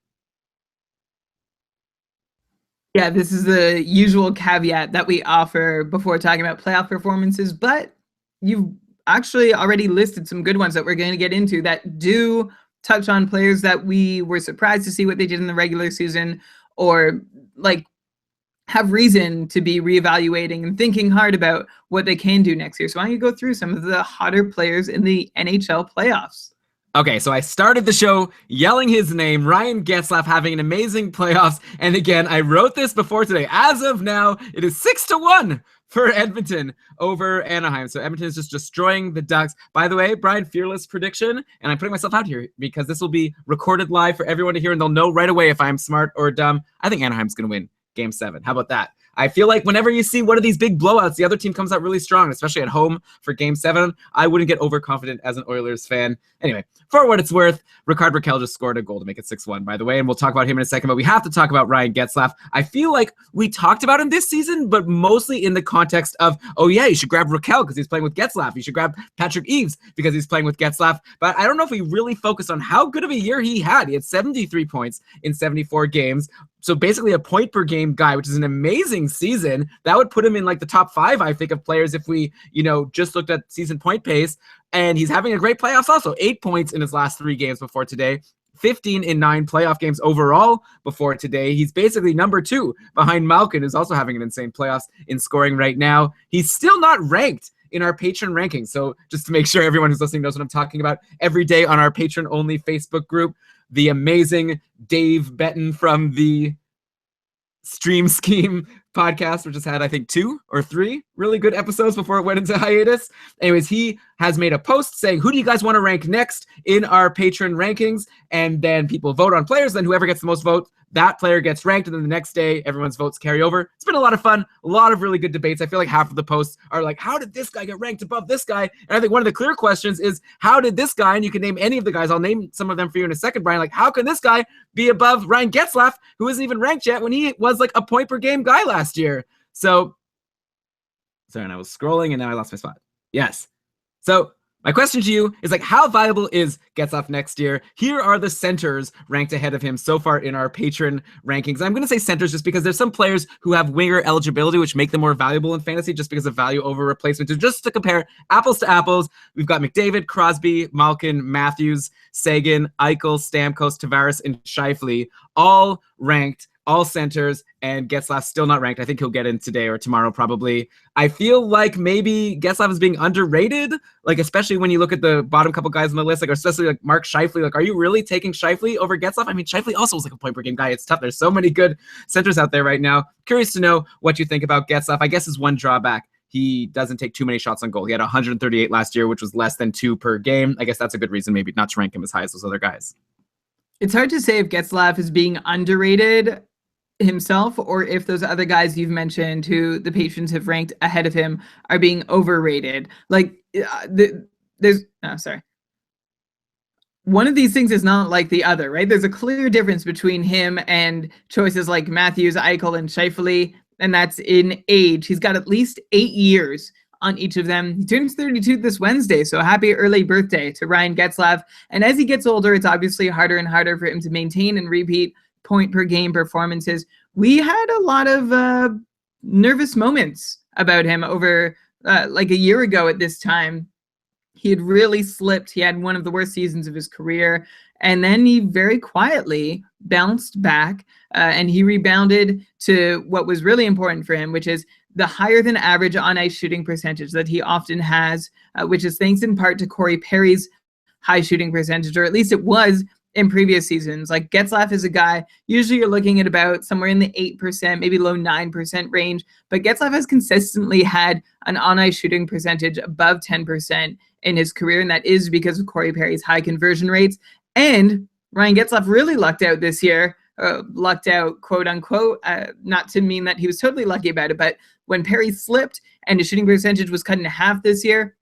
Speaker 2: Yeah, this is the usual caveat that we offer before talking about playoff performances, but you've actually already listed some good ones that we're going to get into that do touch on players that we were surprised to see what they did in the regular season, or like have reason to be reevaluating and thinking hard about what they can do next year. So why don't you go through some of the hotter players in the NHL playoffs?
Speaker 1: Okay, so I started the show yelling his name, Ryan Getzlaf having an amazing playoffs. And again, I wrote this before today. As of now, it is 6-1 for Edmonton over Anaheim. So Edmonton is just destroying the Ducks. By the way, Brian, fearless prediction, and I'm putting myself out here because this will be recorded live for everyone to hear, and they'll know right away if I'm smart or dumb. I think Anaheim's going to win Game 7. How about that? I feel like whenever you see one of these big blowouts, the other team comes out really strong, especially at home for Game 7. I wouldn't get overconfident as an Oilers fan. Anyway, for what it's worth, Rickard Rakell just scored a goal to make it 6-1, by the way, and we'll talk about him in a second, but we have to talk about Ryan Getzlaf. I feel like we talked about him this season, but mostly in the context of, oh yeah, you should grab Rakell because he's playing with Getzlaf. You should grab Patrick Eaves because he's playing with Getzlaf. But I don't know if we really focus on how good of a year he had. He had 73 points in 74 games. So basically a point per game guy, which is an amazing season. That would put him in like the top 5, I think, of players if we, just looked at season point pace. And he's having a great playoffs also. 8 points in his last 3 games before today. 15 in 9 playoff games overall before today. He's basically number 2 behind Malkin, who's also having an insane playoffs in scoring right now. He's still not ranked in our patron rankings. So just to make sure everyone who's listening knows what I'm talking about, every day on our patron-only Facebook group, the amazing Dave Betton from the Stream Scheme podcast, which has had, I think, 2 or 3 really good episodes before it went into hiatus. Anyways, he has made a post saying, who do you guys want to rank next in our patron rankings? And then people vote on players. Then whoever gets the most votes, that player gets ranked. And then the next day, everyone's votes carry over. It's been a lot of fun, a lot of really good debates. I feel like half of the posts are like, how did this guy get ranked above this guy? And I think one of the clear questions is, how did this guy, and you can name any of the guys, I'll name some of them for you in a second, Brian, like, how can this guy be above Ryan Getzlaf, who isn't even ranked yet, when he was like a point per game guy last year? So, sorry, and I was scrolling and now I lost my spot. Yes. So my question to you is, like, how viable is Getzlaf next year? Here are the centers ranked ahead of him so far in our patron rankings. I'm going to say centers just because there's some players who have winger eligibility, which make them more valuable in fantasy just because of value over replacement. So just to compare apples to apples, we've got McDavid, Crosby, Malkin, Matthews, Sagan, Eichel, Stamkos, Tavares, and Scheifele, all ranked, all centers, and Getzlaf still not ranked. I think he'll get in today or tomorrow probably. I feel like maybe Getzlaf is being underrated, like especially when you look at the bottom couple guys on the list, like especially like Mark Scheifele. Like, are you really taking Scheifele over Getzlaf? I mean, Scheifele also was like a point per game guy. It's tough. There's so many good centers out there right now. Curious to know what you think about Getzlaf. I guess his one drawback, he doesn't take too many shots on goal. He had 138 last year, which was less than 2 per game. I guess that's a good reason maybe not to rank him as high as those other guys.
Speaker 2: It's hard to say if Getzlaf is being underrated himself or if those other guys you've mentioned who the patrons have ranked ahead of him are being overrated. Like one of these things is not like the other, right? There's a clear difference between him and choices like Matthews, Eichel, and Scheifele. and that's in age. He's got at least 8 years on each of them. He turns 32 this Wednesday, so happy early birthday to Ryan Getzlaf. And as he gets older, it's obviously harder and harder for him to maintain and repeat point per game performances. We had a lot of nervous moments about him over like a year ago at this time. He had really slipped. He had one of the worst seasons of his career. And then he very quietly bounced back and he rebounded to what was really important for him, which is the higher than average on ice shooting percentage that he often has, which is thanks in part to Corey Perry's high shooting percentage, or at least it was in previous seasons. Like Getzlaf is a guy, usually you're looking at about somewhere in the 8%, maybe low 9% range, but Getzlaf has consistently had an on-ice shooting percentage above 10% in his career, and that is because of Corey Perry's high conversion rates. And Ryan Getzlaf really lucked out this year, lucked out, quote unquote, not to mean that he was totally lucky about it, but when Perry slipped and his shooting percentage was cut in half this year,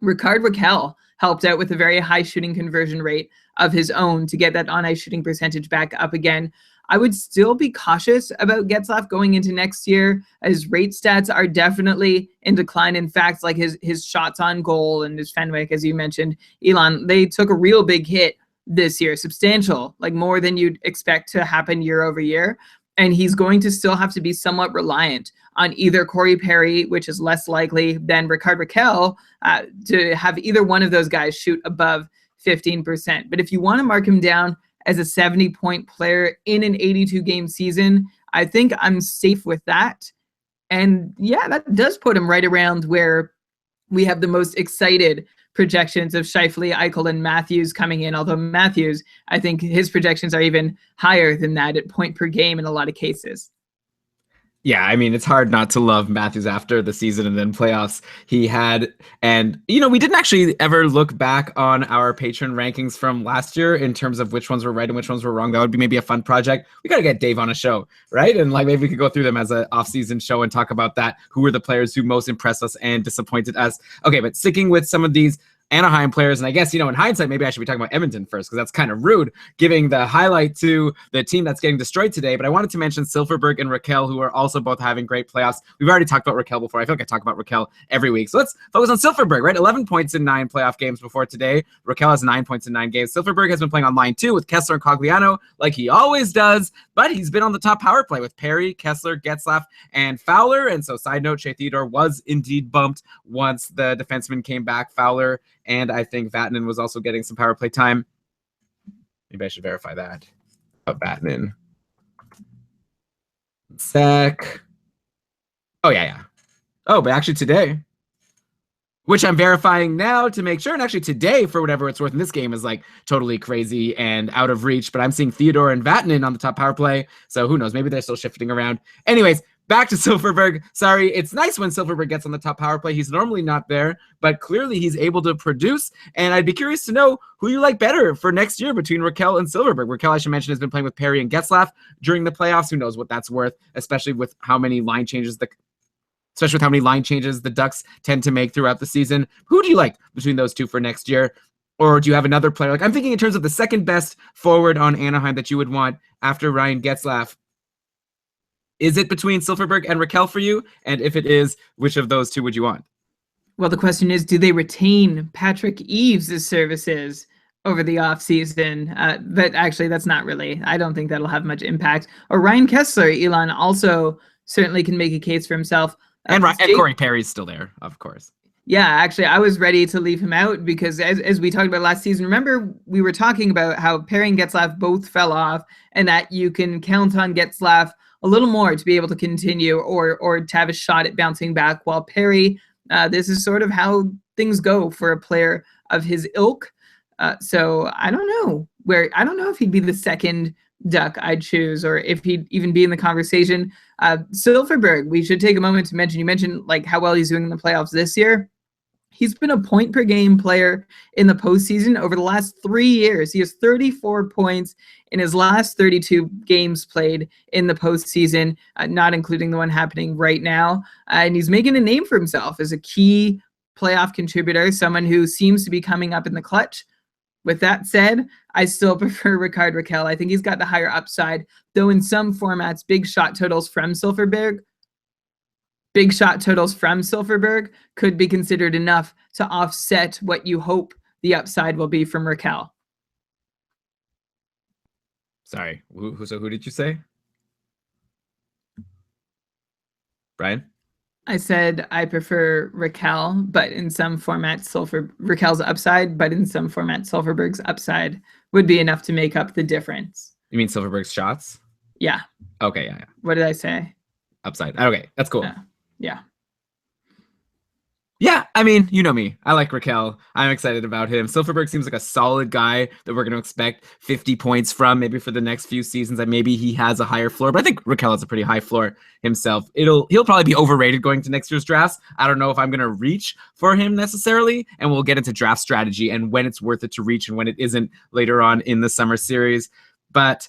Speaker 2: Rickard Rakell helped out with a very high shooting conversion rate of his own to get that on-ice shooting percentage back up again. I would still be cautious about Getzlaf going into next year. His rate stats are definitely in decline. In fact, like his shots on goal and his Fenwick, as you mentioned, Elon, they took a real big hit this year, substantial, like more than you'd expect to happen year over year. And he's going to still have to be somewhat reliant on either Corey Perry, which is less likely than Rickard Rakell, to have either one of those guys shoot above 15%. But if you want to mark him down as a 70-point player in an 82-game season, I think I'm safe with that. And yeah, that does put him right around where we have the most excited projections of Scheifele, Eichel, and Matthews coming in. Although Matthews, I think his projections are even higher than that at point per game in a lot of cases.
Speaker 1: Yeah, I mean, it's hard not to love Matthews after the season and then playoffs he had. And, you know, we didn't actually ever look back on our patron rankings from last year in terms of which ones were right and which ones were wrong. That would be maybe a fun project. We got to get Dave on a show, right? And like maybe we could go through them as an off-season show and talk about that. Who were the players who most impressed us and disappointed us? Okay, but sticking with some of these Anaheim players, and I guess, you know, in hindsight, maybe I should be talking about Edmonton first, because that's kind of rude, giving the highlight to the team that's getting destroyed today. But I wanted to mention Silfverberg and Rakell, who are also both having great playoffs. We've already talked about Rakell before. I feel like I talk about Rakell every week. So let's focus on Silfverberg, right? 11 points in 9 playoff games before today. Rakell has 9 points in 9 games. Silfverberg has been playing on line 2 with Kessler and Cogliano, like he always does, but he's been on the top power play with Perry, Kessler, Getzlaf, and Fowler. And so, side note, Shea Theodore was indeed bumped once the defenseman came back. Fowler and I think Vatanen was also getting some power play time. Maybe I should verify that about Vatanen. Sec. Oh, yeah. Oh, but actually today, which I'm verifying now to make sure. And actually today, for whatever it's worth in this game, is like totally crazy and out of reach. But I'm seeing Theodore and Vatanen on the top power play. So who knows? Maybe they're still shifting around. Anyways, back to Silfverberg. Sorry, it's nice when Silfverberg gets on the top power play. He's normally not there, but clearly he's able to produce. And I'd be curious to know who you like better for next year between Rakell and Silfverberg. Rakell, I should mention, has been playing with Perry and Getzlaf during the playoffs. Who knows what that's worth, especially with how many line changes the Ducks tend to make throughout the season. Who do you like between those two for next year? Or do you have another player? Like, I'm thinking in terms of the second best forward on Anaheim that you would want after Ryan Getzlaf. Is it between Silfverberg and Rakell for you? And if it is, which of those two would you want?
Speaker 2: Well, the question is, do they retain Patrick Eaves' services over the offseason? But actually, that's not really. I don't think that'll have much impact. Or Ryan Kessler, Elon, also certainly can make a case for himself.
Speaker 1: And Corey Perry's still there, of course.
Speaker 2: Yeah, actually, I was ready to leave him out because as we talked about last season, remember we were talking about how Perry and Getzlaf both fell off and that you can count on Getzlaf a little more to be able to continue or to have a shot at bouncing back, while Perry, this is sort of how things go for a player of his ilk. So I don't know if he'd be the second Duck I'd choose, or if he'd even be in the conversation. Silfverberg, we should take a moment to mention. You mentioned like how well he's doing in the playoffs this year. He's been a point per game player in the postseason over the last 3 years. He has 34 points in his last 32 games played in the postseason, not including the one happening right now. And he's making a name for himself as a key playoff contributor, someone who seems to be coming up in the clutch. With that said, I still prefer Rickard Rakell. I think he's got the higher upside, though in some formats, big shot totals from Silfverberg big shot totals from Silfverberg could be considered enough to offset what you hope the upside will be from Raquel.
Speaker 1: Sorry, so who did you say? Brian?
Speaker 2: I said I prefer Raquel, but in some formats, Raquel's upside, but in some formats, Silfverberg's upside would be enough to make up the difference.
Speaker 1: You mean Silfverberg's shots?
Speaker 2: Yeah.
Speaker 1: Okay, yeah.
Speaker 2: What did I say?
Speaker 1: Upside. Okay, that's cool.
Speaker 2: Yeah.
Speaker 1: Yeah, I mean, you know me. I like Raquel. I'm excited about him. Silfverberg seems like a solid guy that we're going to expect 50 points from maybe for the next few seasons. And maybe he has a higher floor, but I think Raquel has a pretty high floor himself. He'll probably be overrated going to next year's drafts. I don't know if I'm going to reach for him necessarily, and we'll get into draft strategy and when it's worth it to reach and when it isn't later on in the summer series. But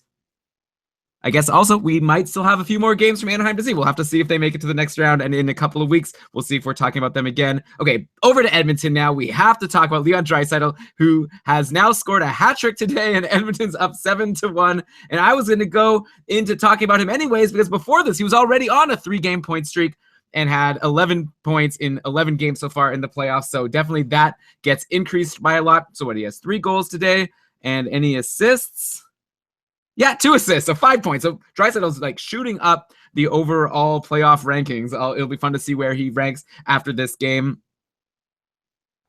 Speaker 1: I guess also we might still have a few more games from Anaheim to see. We'll have to see if they make it to the next round, and in a couple of weeks, we'll see if we're talking about them again. Okay, over to Edmonton now. We have to talk about Leon Draisaitl, who has now scored a hat trick today, and Edmonton's up 7-1. And I was going to go into talking about him anyways, because before this, he was already on a 3-game point streak and had 11 points in 11 games so far in the playoffs. So definitely that gets increased by a lot. So what, he has 3 goals today, and any assists? Yeah, 2 assists, so 5 points. So Draisaitl's like shooting up the overall playoff rankings. It'll be fun to see where he ranks after this game.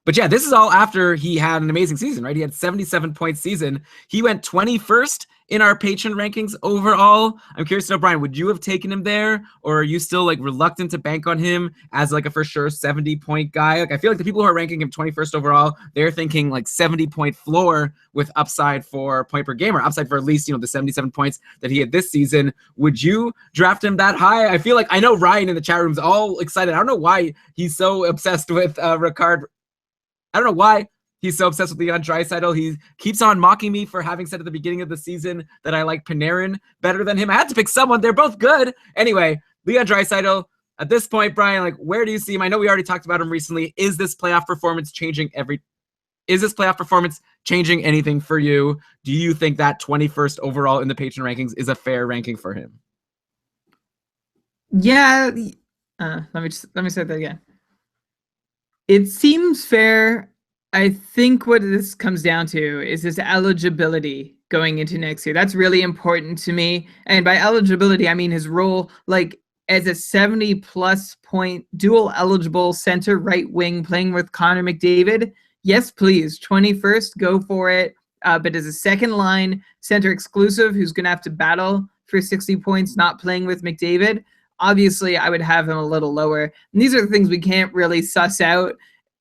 Speaker 1: But yeah, this is all after he had an amazing season, right? He had 77-point season. He went 21st in our patron rankings overall. I'm curious to know, Brian, would you have taken him there, or are you still like reluctant to bank on him as like a for sure 70-point guy? Like, I feel like the people who are ranking him 21st overall, they're thinking like 70-point floor with upside for point per game, or upside for at least, the 77 points that he had this season. Would you draft him that high? I feel like I know Ryan in the chat room's all excited. I don't know why he's so obsessed with Ricard. I don't know why he's so obsessed with Leon Draisaitl. He keeps on mocking me for having said at the beginning of the season that I like Panarin better than him. I had to pick someone. They're both good. Anyway, Leon Draisaitl, at this point, Brian, like, where do you see him? I know we already talked about him recently. Is this playoff performance changing anything for you? Do you think that 21st overall in the patron rankings is a fair ranking for him?
Speaker 2: Yeah. Let me say that again. It seems fair. I think what this comes down to is his eligibility going into next year. That's really important to me. And by eligibility, I mean his role like as a 70-plus point dual eligible center right wing playing with Connor McDavid. Yes, please. 21st, go for it. But as a second line center exclusive who's going to have to battle for 60 points, not playing with McDavid, obviously, I would have him a little lower. And these are the things we can't really suss out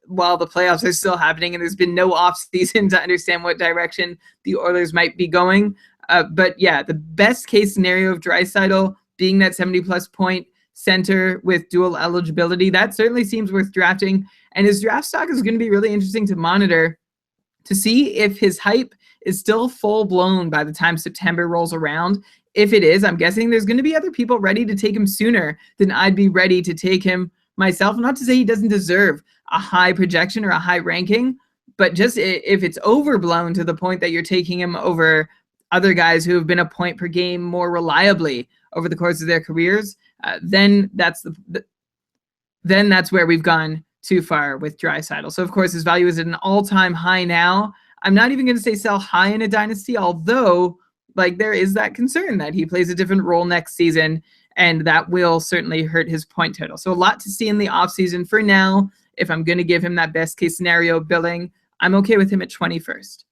Speaker 2: while the playoffs are still happening, and there's been no offseason to understand what direction the Oilers might be going. But yeah, the best case scenario of Draisaitl being that 70-plus point center with dual eligibility, that certainly seems worth drafting. And his draft stock is going to be really interesting to monitor to see if his hype is still full-blown by the time September rolls around. If it is, I'm guessing there's going to be other people ready to take him sooner than I'd be ready to take him myself. Not to say he doesn't deserve a high projection or a high ranking, but just if it's overblown to the point that you're taking him over other guys who have been a point per game more reliably over the course of their careers, then that's where we've gone too far with Draisaitl. So of course his value is at an all-time high now. I'm not even going to say sell high in a dynasty, although like there is that concern that he plays a different role next season, and that will certainly hurt his point total. So a lot to see in the offseason. For now, if I'm going to give him that best case scenario billing, I'm okay with him at 21st.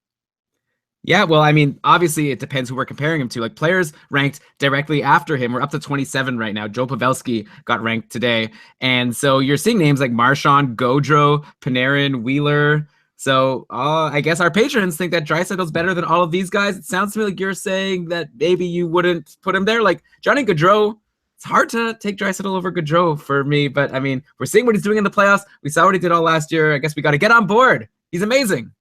Speaker 1: Yeah, well, I mean, obviously it depends who we're comparing him to. Like, players ranked directly after him, we're up to 27 right now. Joe Pavelski got ranked today. And so you're seeing names like Marchand, Gaudreau, Panarin, Wheeler. So I guess our patrons think that Draisaitl's better than all of these guys. It sounds to me like you're saying that maybe you wouldn't put him there. Like Johnny Gaudreau, it's hard to take Draisaitl over Gaudreau for me. But, I mean, we're seeing what he's doing in the playoffs. We saw what he did all last year. I guess we got to get on board. He's amazing.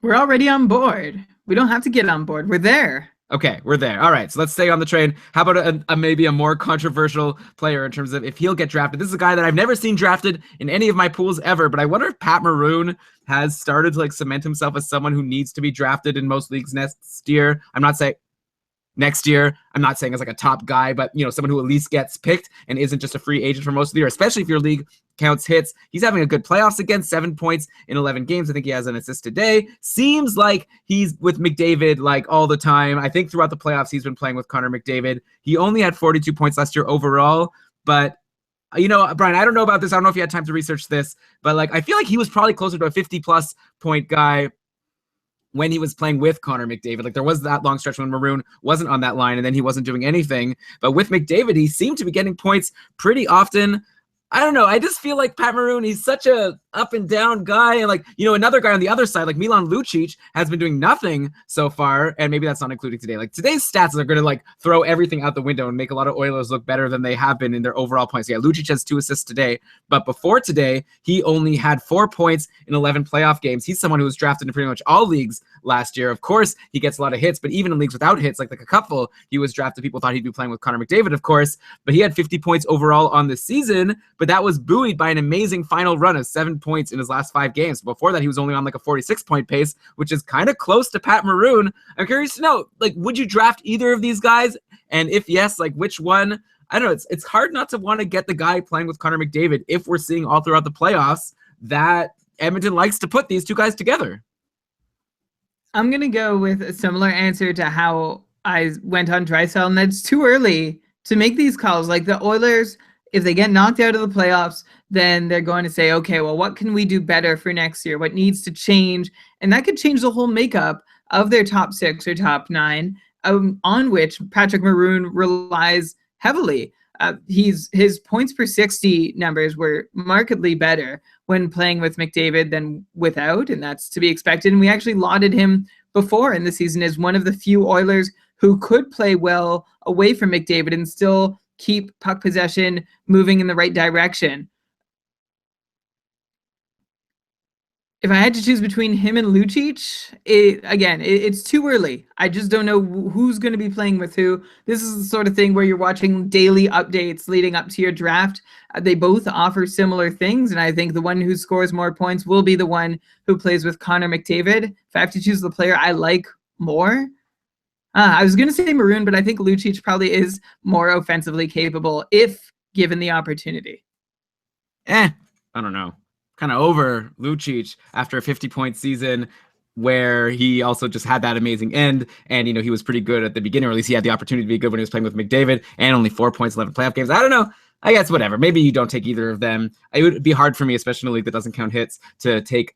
Speaker 2: We're already on board. We don't have to get on board. We're there.
Speaker 1: Okay, we're there. All right, so let's stay on the train. How about maybe a more controversial player in terms of if he'll get drafted? This is a guy that I've never seen drafted in any of my pools ever, but I wonder if Pat Maroon has started to like cement himself as someone who needs to be drafted in most leagues next year. I'm not saying next year. I'm not saying as like a top guy, but someone who at least gets picked and isn't just a free agent for most of the year, especially if your league counts hits. He's having a good playoffs again, 7 points in 11 games. I think he has an assist today. Seems like he's with McDavid like all the time. I think throughout the playoffs, he's been playing with Connor McDavid. He only had 42 points last year overall, but Brian, I don't know about this. I don't know if you had time to research this, but like, I feel like he was probably closer to a 50 plus point guy when he was playing with Connor McDavid. Like there was that long stretch when Maroon wasn't on that line and then he wasn't doing anything. But with McDavid, he seemed to be getting points pretty often. I don't know. I just feel like Pat Maroon, he's such a up and down guy. And like, another guy on the other side, like Milan Lucic, has been doing nothing so far. And maybe that's not including today. Like today's stats are going to like throw everything out the window and make a lot of Oilers look better than they have been in their overall points. Yeah, Lucic has 2 assists today. But before today, he only had 4 points in 11 playoff games. He's someone who was drafted in pretty much all leagues last year. Of course, he gets a lot of hits, but even in leagues without hits, like a couple, he was drafted. People thought he'd be playing with Connor McDavid, of course. But he had 50 points overall on the season. But that was buoyed by an amazing final run of 7 points in his last 5 games. Before that, he was only on like a 46-point pace, which is kind of close to Pat Maroon. I'm curious to know, like, would you draft either of these guys? And if yes, like which one? I don't know. It's hard not to want to get the guy playing with Connor McDavid if we're seeing all throughout the playoffs that Edmonton likes to put these two guys together.
Speaker 2: I'm going to go with a similar answer to how I went on Draisaitl, and that's too early to make these calls. Like the Oilers, if they get knocked out of the playoffs, then they're going to say, okay, well, what can we do better for next year? What needs to change? And that could change the whole makeup of their top 6 or top 9, on which Patrick Maroon relies heavily. His points per 60 numbers were markedly better when playing with McDavid than without, and that's to be expected. And we actually lauded him before in the season as one of the few Oilers who could play well away from McDavid and still keep puck possession moving in the right direction. If I had to choose between him and Lucic, it's too early. I just don't know who's going to be playing with who. This is the sort of thing where you're watching daily updates leading up to your draft. They both offer similar things, and I think the one who scores more points will be the one who plays with Connor McDavid. If I have to choose the player I like more, I was going to say Maroon, but I think Lucic probably is more offensively capable if given the opportunity.
Speaker 1: I don't know. Kind of over Lucic after a 50-point season where he also just had that amazing end. And, he was pretty good at the beginning, or at least he had the opportunity to be good when he was playing with McDavid, and only 4 points, 11 playoff games. I don't know. I guess whatever. Maybe you don't take either of them. It would be hard for me, especially in a league that doesn't count hits, to take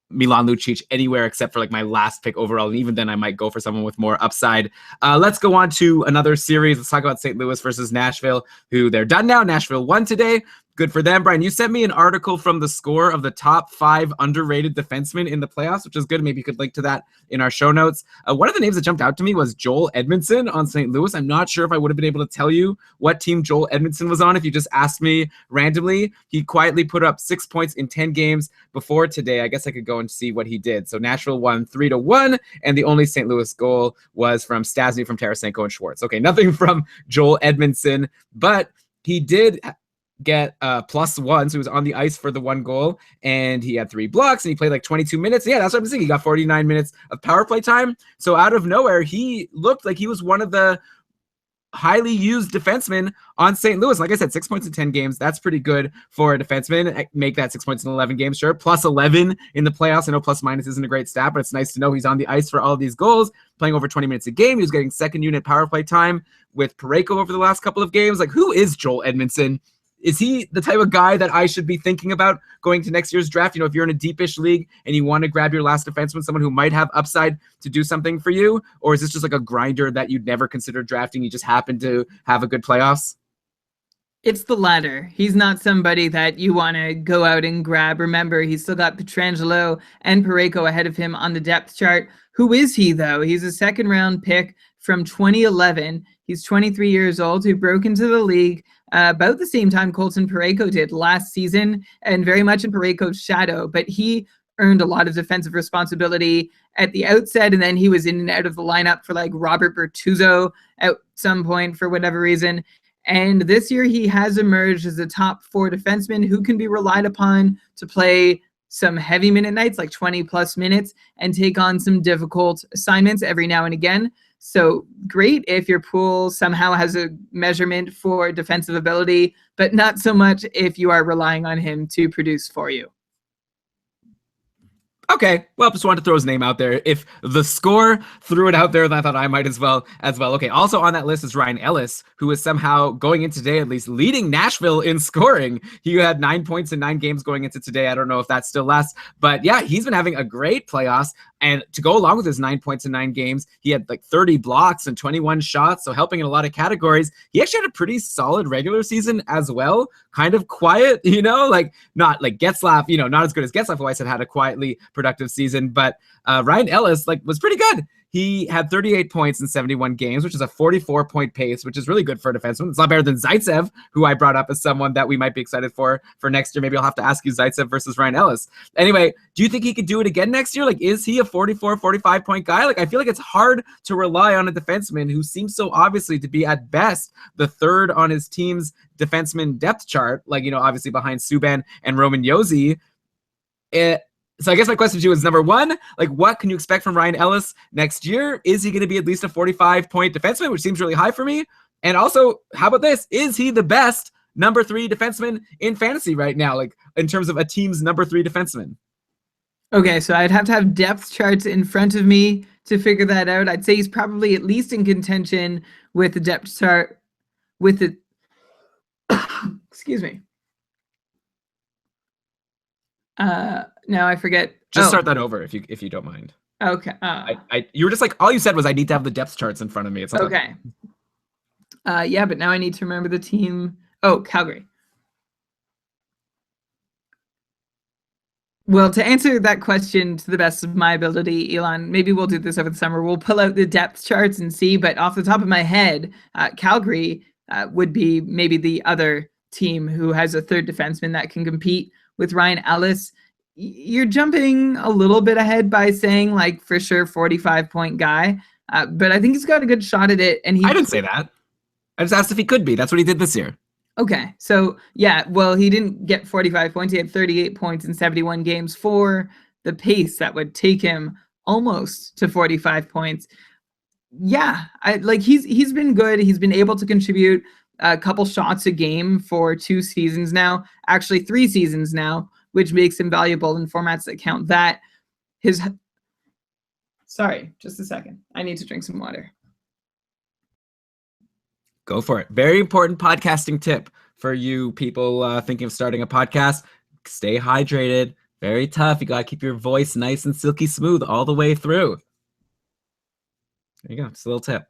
Speaker 1: Milan Lucic anywhere except for like my last pick overall. And even then I might go for someone with more upside. Let's go on to another series. Let's talk about St. Louis versus Nashville, who they're done now. Nashville won today. Good for them. Brian, you sent me an article from The Score of the top 5 underrated defensemen in the playoffs, which is good. Maybe you could link to that in our show notes. One of the names that jumped out to me was Joel Edmondson on St. Louis. I'm not sure if I would have been able to tell you what team Joel Edmondson was on if you just asked me randomly. He quietly put up 6 points in 10 games before today. I guess I could go and see what he did. So Nashville won 3-1, and the only St. Louis goal was from Stasny, from Tarasenko, and Schwartz. Okay, nothing from Joel Edmondson, but he did get +1, so he was on the ice for the 1 goal, and he had 3 blocks, and he played like 22 minutes. Yeah, that's what I'm saying. He got 49 minutes of power play time. So out of nowhere, he looked like he was one of the highly used defensemen on St. Louis. Like I said, 6 points in 10 games. That's pretty good for a defenseman. Make that 6 points in 11 games, sure. +11 in the playoffs. I know plus minus isn't a great stat, but it's nice to know he's on the ice for all of these goals, playing over 20 minutes a game. He was getting second unit power play time with Parayko over the last couple of games. Like, who is Joel Edmondson? Is he the type of guy that I should be thinking about going to next year's draft? If you're in a deepish league and you want to grab your last defenseman, someone who might have upside to do something for you? Or is this just like a grinder that you'd never consider drafting? You just happen to have a good playoffs?
Speaker 2: It's the latter. He's not somebody that you want to go out and grab. Remember, he's still got Pietrangelo and Parayko ahead of him on the depth chart. Who is he, though? He's a second-round pick from 2011. He's 23 years old, who broke into the league about the same time Colton Parayko did last season, and very much in Parayko's shadow. But he earned a lot of defensive responsibility at the outset, and then he was in and out of the lineup for like Robert Bertuzzo at some point for whatever reason. And this year he has emerged as a top 4 defenseman who can be relied upon to play some heavy minute nights, like 20 plus minutes, and take on some difficult assignments every now and again. So great if your pool somehow has a measurement for defensive ability, but not so much if you are relying on him to produce for you.
Speaker 1: Okay, well, just wanted to throw his name out there. If the score threw it out there, then I thought I might as well. Okay, also on that list is Ryan Ellis, who is somehow going into today at least leading Nashville in scoring. He had 9 points in 9 games going into today. I don't know if that still lasts, but yeah, he's been having a great playoffs. And to go along with his 9 points in 9 games, he had like 30 blocks and 21 shots, so helping in a lot of categories. He actually had a pretty solid regular season as well. Kind of quiet, like not like Getzlaf, not as good as Getzlaf, who I said had a quietly productive season, but Ryan Ellis was pretty good. He had 38 points in 71 games, which is a 44-point pace, which is really good for a defenseman. It's a lot better than Zaitsev, who I brought up as someone that we might be excited for next year. Maybe I'll have to ask you Zaitsev versus Ryan Ellis. Anyway, do you think he could do it again next year? Like, is he a 44, 45-point guy? Like, I feel like it's hard to rely on a defenseman who seems so obviously to be at best the third on his team's defenseman depth chart, like, obviously behind Subban and Roman Josi. So I guess my question to you is, number one, like, what can you expect from Ryan Ellis next year? Is he going to be at least a 45-point defenseman, which seems really high for me? And also, how about this? Is he the best number 3 defenseman in fantasy right now, like in terms of a team's number 3 defenseman?
Speaker 2: Okay, so I'd have to have depth charts in front of me to figure that out. I'd say he's probably at least in contention with the depth chart, with the excuse me. No, I forget.
Speaker 1: Just start that over if you don't mind.
Speaker 2: Okay.
Speaker 1: You were just like, all you said was I need to have the depth charts in front of me. It's
Speaker 2: okay. Yeah, but now I need to remember the team. Oh, Calgary. Well, to answer that question to the best of my ability, Elon, maybe we'll do this over the summer. We'll pull out the depth charts and see, but off the top of my head, Calgary would be maybe the other team who has a third defenseman that can compete with Ryan Ellis. You're jumping a little bit ahead by saying, like, for sure 45-point guy, but I think he's got a good shot at it. And
Speaker 1: I didn't say that. I just asked if he could be. That's what he did this year.
Speaker 2: Okay, so yeah, well, he didn't get 45 points. He had 38 points in 71 games for the pace that would take him almost to 45 points. Yeah, he's been good. He's been able to contribute a couple shots a game for 2 seasons now, actually 3 seasons now, which makes him valuable in formats that count that. Sorry, just a second. I need to drink some water.
Speaker 1: Go for it. Very important podcasting tip for you people thinking of starting a podcast. Stay hydrated. Very tough. You got to keep your voice nice and silky smooth all the way through. There you go. Just a little tip.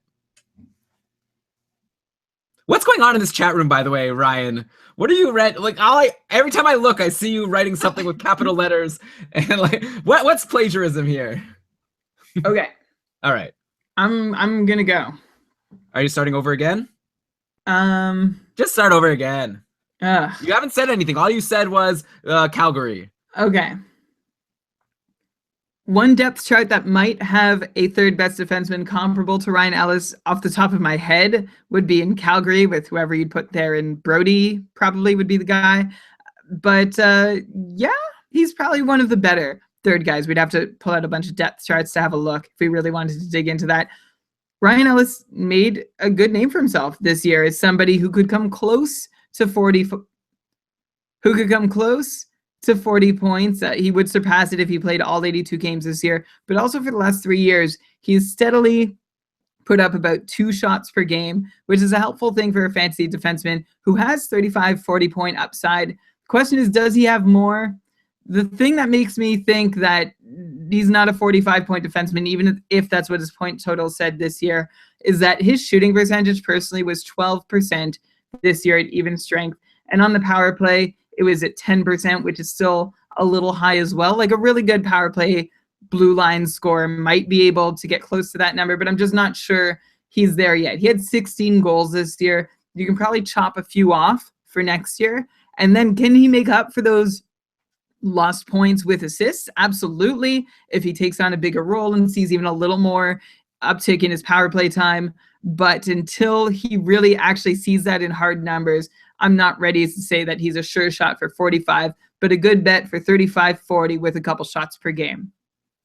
Speaker 1: What's going on in this chat room, by the way, Ryan? What are you read? Like, every time I look, I see you writing something with capital letters, and like, what's plagiarism here?
Speaker 2: Okay.
Speaker 1: All right.
Speaker 2: I'm gonna go.
Speaker 1: Are you starting over again? Just start over again. You haven't said anything. All you said was Calgary.
Speaker 2: Okay. One depth chart that might have a third best defenseman comparable to Ryan Ellis off the top of my head would be in Calgary with whoever you'd put there, and Brody probably would be the guy. But yeah, he's probably one of the better third guys. We'd have to pull out a bunch of depth charts to have a look if we really wanted to dig into that. Ryan Ellis made a good name for himself this year as somebody who could come close to 40 points. He would surpass it if he played all 82 games this year. But also for the last 3 years, he's steadily put up about 2 shots per game, which is a helpful thing for a fantasy defenseman who has 35, 40-point upside. The question is, does he have more? The thing that makes me think that he's not a 45-point defenseman, even if that's what his point total said this year, is that his shooting percentage personally was 12% this year at even strength. And on the power play, it was at 10%, which is still a little high as well. Like, a really good power play blue line score might be able to get close to that number, but I'm just not sure he's there yet. He had 16 goals this year. You can probably chop a few off for next year. And then can he make up for those lost points with assists? Absolutely. If he takes on a bigger role and sees even a little more uptick in his power play time. But until he really actually sees that in hard numbers, I'm not ready to say that he's a sure shot for 45, but a good bet for 35, 40 with a couple shots per game.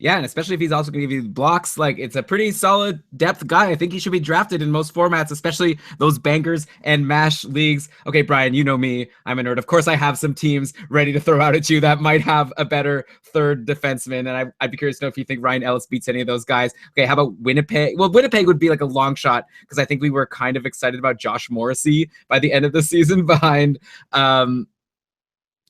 Speaker 1: Yeah, and especially if he's also going to give you blocks, like it's a pretty solid depth guy. I think he should be drafted in most formats, especially those bankers and mash leagues. Okay, Brian, you know me. I'm a nerd. Of course, I have some teams ready to throw out at you that might have a better third defenseman, and I'd be curious to know if you think Ryan Ellis beats any of those guys. Okay, how about Winnipeg? Well, Winnipeg would be like a long shot because I think we were kind of excited about Josh Morrissey by the end of the season behind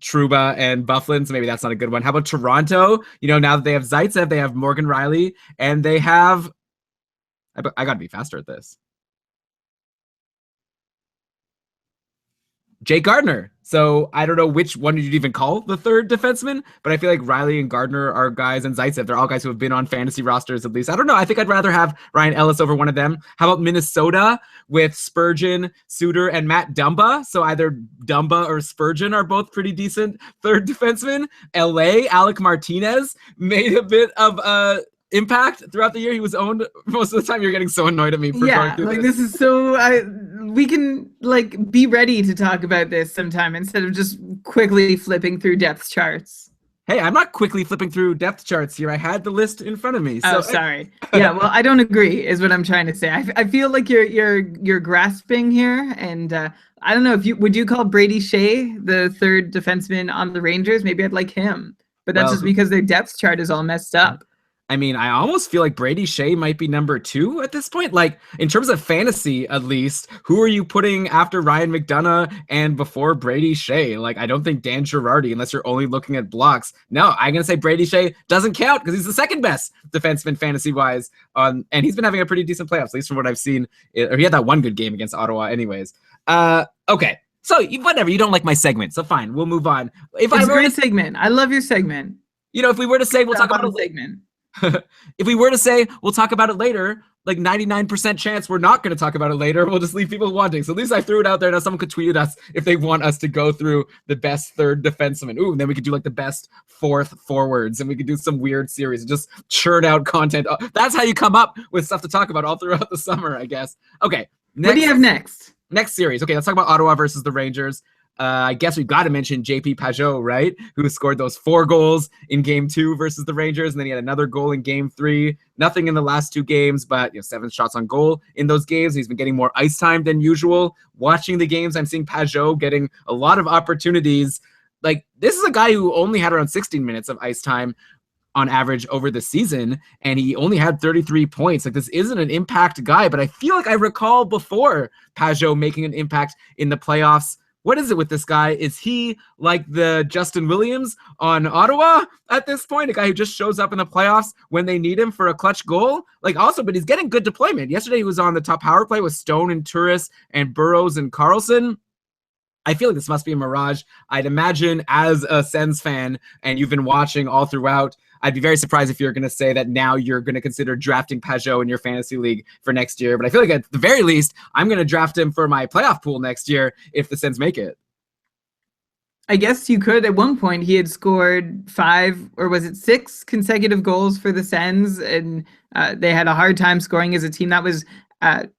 Speaker 1: Truba and Bufflin, so maybe that's not a good one. How about Toronto? You know, now that they have Zaitsev, they have Morgan Riley, and they have... I got to be faster at this. Jake Gardner. So I don't know which one you'd even call the third defenseman, but I feel like Riley and Gardner are guys, and Zaitsev, they're all guys who have been on fantasy rosters at least. I don't know. I think I'd rather have Ryan Ellis over one of them. How about Minnesota with Spurgeon, Suter, and Matt Dumba? So either Dumba or Spurgeon are both pretty decent third defensemen. LA, Alec Martinez made a bit of impact throughout the year. He was owned most of the time. You're getting so annoyed at me for going through
Speaker 2: this is so we can like be ready to talk about this sometime instead of just quickly flipping through depth charts.
Speaker 1: Hey, I'm not quickly flipping through depth charts here. I had the list in front of me.
Speaker 2: So sorry. Yeah, well, I don't agree is what I'm trying to say. I feel like you're grasping here, and I don't know if would you call Brady Shea the third defenseman on the Rangers? Maybe I'd like him, but that's just because their depth chart is all messed up.
Speaker 1: I mean, I almost feel like Brady Shea might be number 2 at this point. Like, in terms of fantasy, at least, who are you putting after Ryan McDonough and before Brady Shea? Like, I don't think Dan Girardi, unless you're only looking at blocks. No, I'm going to say Brady Shea doesn't count because he's the second best defenseman fantasy-wise. And he's been having a pretty decent playoffs, at least from what I've seen. Or he had that one good game against Ottawa anyways. Okay. So, whatever. You don't like my segment, so fine. We'll move on.
Speaker 2: It's a great segment. I love your segment.
Speaker 1: You know, if we were to say we'll talk about
Speaker 2: a segment.
Speaker 1: If we were to say we'll talk about it later, like 99% chance we're not going to talk about it later. We'll just leave people wanting. So at least I threw it out there. Now someone could tweet at us if they want us to go through the best third defenseman. Ooh, and then we could do like the best fourth forwards, and we could do some weird series and just churn out content. That's how you come up with stuff to talk about all throughout the summer, I guess. Okay.
Speaker 2: What do you have next?
Speaker 1: Next series. Okay, let's talk about Ottawa versus the Rangers. I guess we've got to mention JP Pajot, right? Who scored those 4 goals in game 2 versus the Rangers. And then he had another goal in game 3. Nothing in the last 2 games, but 7 shots on goal in those games. He's been getting more ice time than usual. Watching the games, I'm seeing Pajot getting a lot of opportunities. Like, this is a guy who only had around 16 minutes of ice time on average over the season, and he only had 33 points. Like, this isn't an impact guy, but I feel like I recall before Pajot making an impact in the playoffs. What is it with this guy? Is he like the Justin Williams on Ottawa at this point? A guy who just shows up in the playoffs when they need him for a clutch goal? Like, also, but he's getting good deployment. Yesterday he was on the top power play with Stone and Turris and Burrows and Karlsson. I feel like this must be a mirage. I'd imagine as a Sens fan, and you've been watching all throughout, I'd be very surprised if you're going to say that now you're going to consider drafting Pajot in your fantasy league for next year. But I feel like at the very least, I'm going to draft him for my playoff pool next year if the Sens make it.
Speaker 2: I guess you could. At one point, he had scored 5 or was it 6 consecutive goals for the Sens, and they had a hard time scoring as a team. That was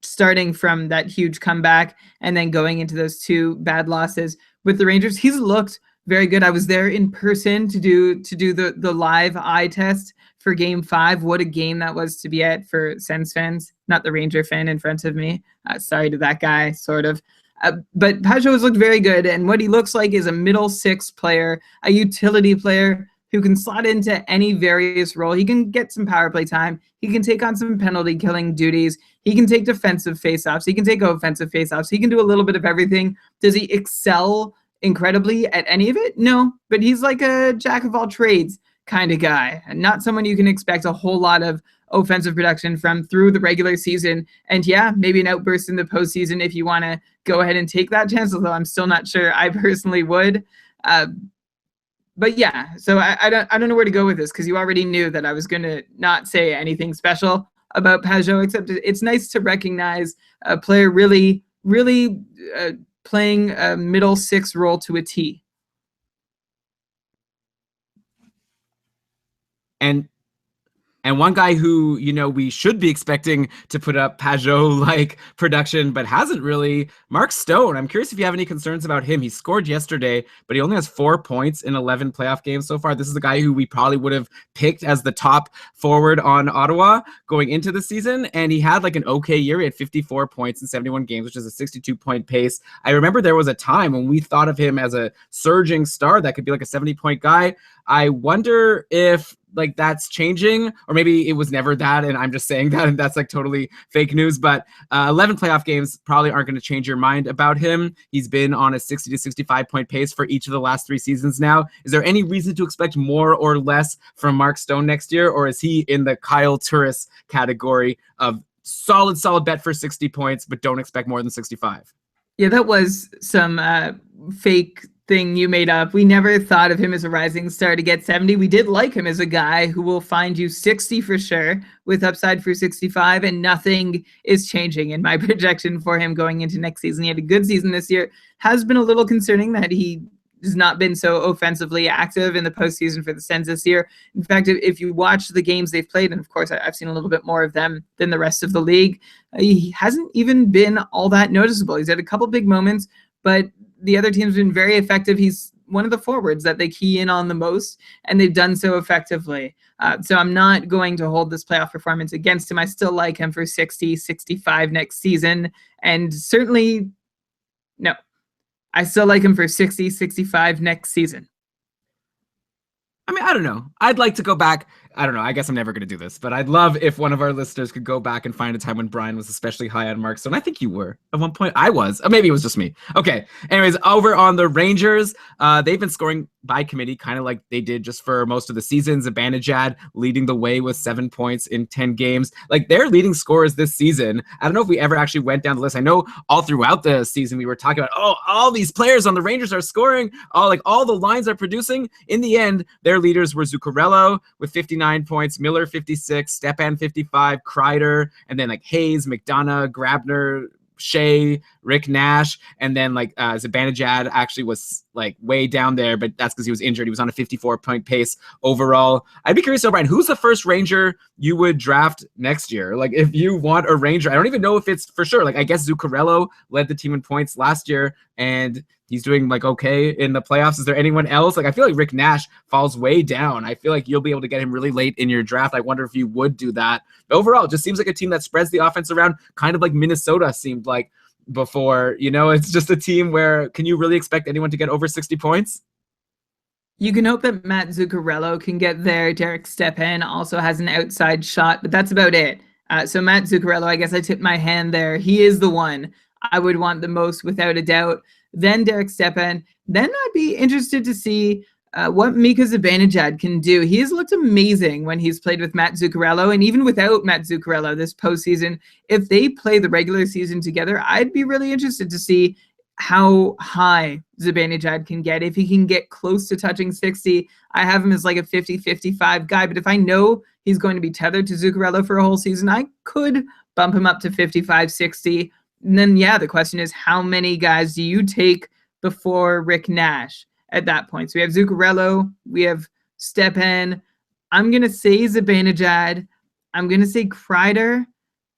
Speaker 2: starting from that huge comeback and then going into those 2 bad losses with the Rangers. He's looked very good. I was there in person to do the live eye test for game 5. What a game that was to be at for Sens fans, not the Ranger fan in front of me. Sorry to that guy, sort of. But Pajot has looked very good, and what he looks like is a middle 6 player, a utility player who can slot into any various role. He can get some power play time. He can take on some penalty killing duties. He can take defensive faceoffs. He can take offensive faceoffs. He can do a little bit of everything. Does he excel incredibly at any of it? No, but he's like a jack of all trades kind of guy, and not someone you can expect a whole lot of offensive production from through the regular season. And yeah, maybe an outburst in the postseason if you want to go ahead and take that chance, although I'm still not sure I personally would. But yeah, so I don't know where to go with this because you already knew that I was going to not say anything special about Pajot, except it's nice to recognize a player really playing a middle 6 role to a T.
Speaker 1: And And one guy who, we should be expecting to put up Pajot-like production, but hasn't really, Mark Stone. I'm curious if you have any concerns about him. He scored yesterday, but he only has 4 points in 11 playoff games so far. This is a guy who we probably would have picked as the top forward on Ottawa going into the season, and he had like an okay year. He had 54 points in 71 games, which is a 62-point pace. I remember there was a time when we thought of him as a surging star that could be like a 70-point guy. I wonder if like that's changing, or maybe it was never that and I'm just saying that and that's like totally fake news. But 11 playoff games probably aren't going to change your mind about him. He's been on a 60 to 65 point pace for each of the last 3 seasons now. Is there any reason to expect more or less from Mark Stone next year, or is he in the Kyle Turris category of solid bet for 60 points but don't expect more than 65?
Speaker 2: Yeah, that was some fake thing you made up. We never thought of him as a rising star to get 70. We did like him as a guy who will find you 60 for sure, with upside for 65, and nothing is changing in my projection for him going into next season. He had a good season this year. Has been a little concerning that he has not been so offensively active in the postseason for the Sens this year. In fact, if you watch the games they've played, and of course I've seen a little bit more of them than the rest of the league, he hasn't even been all that noticeable. He's had a couple big moments, but the other team's been very effective. He's one of the forwards that they key in on the most, and they've done so effectively. So I'm not going to hold this playoff performance against him. I still like him for 60, 65 next season. And certainly, no, I still like him for 60, 65 next season.
Speaker 1: I mean, I don't know. I'd like to go back. I don't know. I guess I'm never going to do this, but I'd love if one of our listeners could go back and find a time when Brian was especially high on Mark Stone. I think you were. At one point, I was. Or maybe it was just me. Okay. Anyways, over on the Rangers, they've been scoring by committee, kind of like they did just for most of the season. Zibanejad leading the way with 7 points in 10 games. Like, their leading scorers this season, I don't know if we ever actually went down the list. I know all throughout the season we were talking about, all these players on the Rangers are scoring. All the lines are producing. In the end, their leaders were Zuccarello with 59 points, Miller 56, Stepan 55, Kreider, and then like Hayes, McDonough, Grabner, Shea, Rick Nash, and then like Zibanejad actually was like way down there, but that's because he was injured. He was on a 54-point pace overall. I'd be curious to know, Brian, who's the first Ranger you would draft next year? Like, if you want a Ranger, I don't even know if it's for sure. Like, I guess Zuccarello led the team in points last year, and he's doing like okay in the playoffs. Is there anyone else? Like, I feel like Rick Nash falls way down. I feel like you'll be able to get him really late in your draft. I wonder if you would do that. But overall, it just seems like a team that spreads the offense around, kind of like Minnesota seemed like before. It's just a team where, can you really expect anyone to get over 60 points?
Speaker 2: You can hope that Matt Zuccarello can get there. Derek Stepan also has an outside shot, but that's about it. So Matt Zuccarello, I guess I tipped my hand there. He is the one I would want the most without a doubt. Then Derek Stepan. Then I'd be interested to see what Mika Zibanejad can do. He has looked amazing when he's played with Matt Zuccarello, and even without Matt Zuccarello this postseason, if they play the regular season together, I'd be really interested to see how high Zibanejad can get. If he can get close to touching 60, I have him as like a 50-55 guy, but if I know he's going to be tethered to Zuccarello for a whole season, I could bump him up to 55-60. And then, yeah, the question is, how many guys do you take before Rick Nash at that point? So we have Zuccarello, we have Stepan. I'm going to say Zibanejad. I'm going to say Kreider.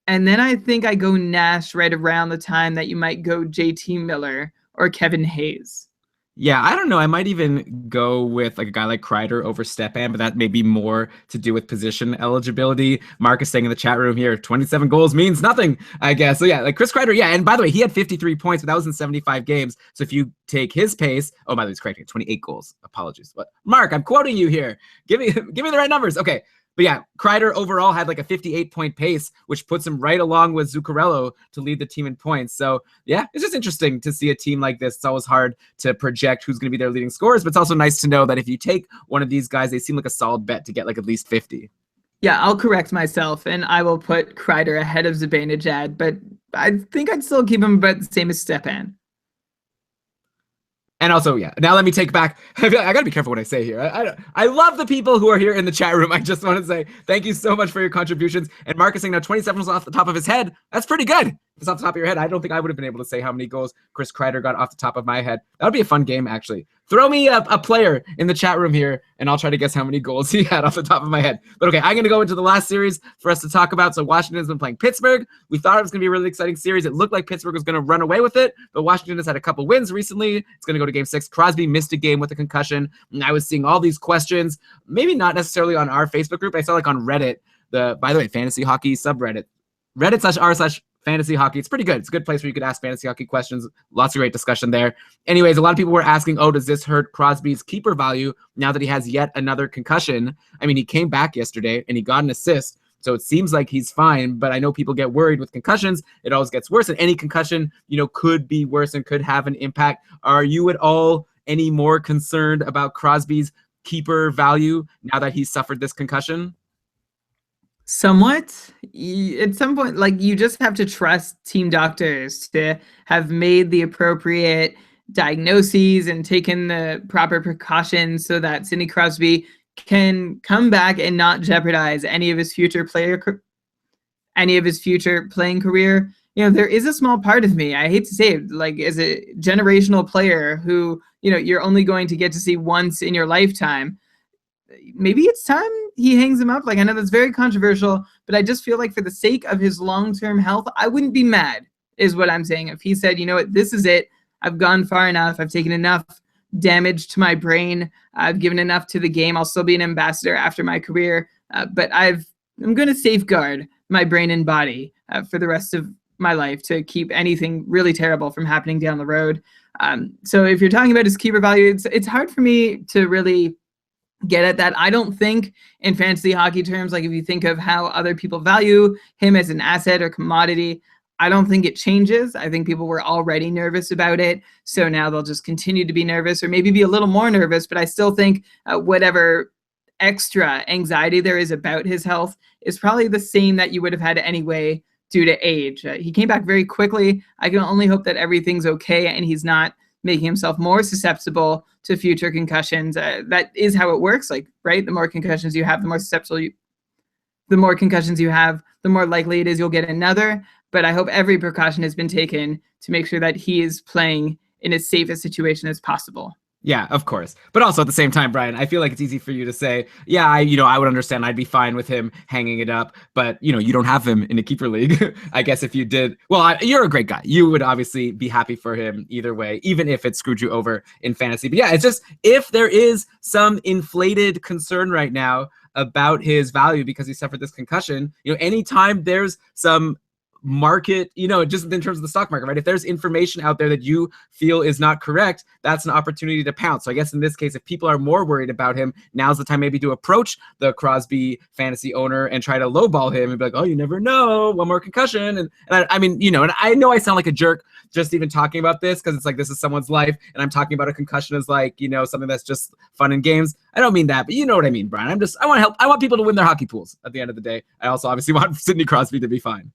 Speaker 2: And then I think I go Nash right around the time that you might go JT Miller or Kevin Hayes.
Speaker 1: Yeah, I don't know. I might even go with like a guy like Kreider over Stepan, but that may be more to do with position eligibility. Mark is saying in the chat room here, 27 goals means nothing, I guess. So yeah, like Chris Kreider, yeah. And by the way, he had 53 points, but that was in 75 games. So if you take his pace, by the way, he's correcting it, 28 goals. Apologies. But Mark, I'm quoting you here. Give me the right numbers. Okay. But yeah, Kreider overall had like a 58-point pace, which puts him right along with Zuccarello to lead the team in points. So yeah, it's just interesting to see a team like this. It's always hard to project who's going to be their leading scorers, but it's also nice to know that if you take one of these guys, they seem like a solid bet to get like at least 50.
Speaker 2: Yeah, I'll correct myself, and I will put Kreider ahead of Zibanejad, but I think I'd still keep him about the same as Stepan.
Speaker 1: And also, yeah, now let me take back. I got to be careful what I say here. I love the people who are here in the chat room. I just want to say thank you so much for your contributions. And Mark is saying now 27 was off the top of his head. That's pretty good. If it's off the top of your head, I don't think I would have been able to say how many goals Chris Kreider got off the top of my head. That would be a fun game, actually. Throw me a player in the chat room here, and I'll try to guess how many goals he had off the top of my head. But okay, I'm going to go into the last series for us to talk about. So Washington's been playing Pittsburgh. We thought it was going to be a really exciting series. It looked like Pittsburgh was going to run away with it, but Washington has had a couple wins recently. It's going to go to Game 6. Crosby missed a game with a concussion, and I was seeing all these questions, maybe not necessarily on our Facebook group. I saw like on Reddit, by the way, fantasy hockey subreddit, Reddit/r/fantasy hockey. It's pretty good. It's a good place where you could ask fantasy hockey questions. Lots of great discussion there. Anyways, a lot of people were asking, oh, does this hurt Crosby's keeper value now that he has yet another concussion? I mean, he came back yesterday and he got an assist, so it seems like he's fine, but I know people get worried with concussions. It always gets worse, and any concussion, could be worse and could have an impact. Are you at all any more concerned about Crosby's keeper value now that he's suffered this concussion?
Speaker 2: Somewhat. At some point, like, you just have to trust team doctors to have made the appropriate diagnoses and taken the proper precautions so that Sidney Crosby can come back and not jeopardize any of his future playing career. There is a small part of me, I hate to say it, like, as a generational player who, you're only going to get to see once in your lifetime. Maybe it's time he hangs him up. Like, I know that's very controversial, but I just feel like for the sake of his long-term health, I wouldn't be mad, is what I'm saying. If he said, you know what, this is it. I've gone far enough. I've taken enough damage to my brain. I've given enough to the game. I'll still be an ambassador after my career, but I'm going to safeguard my brain and body for the rest of my life to keep anything really terrible from happening down the road. So if you're talking about his keeper value, it's hard for me to really get at that. I don't think in fantasy hockey terms, like if you think of how other people value him as an asset or commodity, I don't think it changes. I think people were already nervous about it, so now they'll just continue to be nervous or maybe be a little more nervous, but I still think whatever extra anxiety there is about his health is probably the same that you would have had anyway due to age. He came back very quickly. I can only hope that everything's okay and he's not making himself more susceptible to future concussions. That is how it works, like, right? The more concussions you have, the more concussions you have, the more likely it is you'll get another. But I hope every precaution has been taken to make sure that he is playing in as safe a situation as possible.
Speaker 1: Yeah, of course. But also at the same time, Brian, I feel like it's easy for you to say, yeah, I would understand. I'd be fine with him hanging it up. But, you don't have him in a keeper league. I guess if you did, well, you're a great guy. You would obviously be happy for him either way, even if it screwed you over in fantasy. But yeah, it's just, if there is some inflated concern right now about his value because he suffered this concussion, anytime there's some market, just in terms of the stock market, right? If there's information out there that you feel is not correct, that's an opportunity to pounce. So I guess in this case, if people are more worried about him, now's the time maybe to approach the Crosby fantasy owner and try to lowball him and be like, oh, you never know, one more concussion. And I mean, and I know I sound like a jerk just even talking about this because it's like, this is someone's life and I'm talking about a concussion as like, something that's just fun and games. I don't mean that, but you know what I mean, Brian. I want to help. I want people to win their hockey pools at the end of the day. I also obviously want Sidney Crosby to be fine.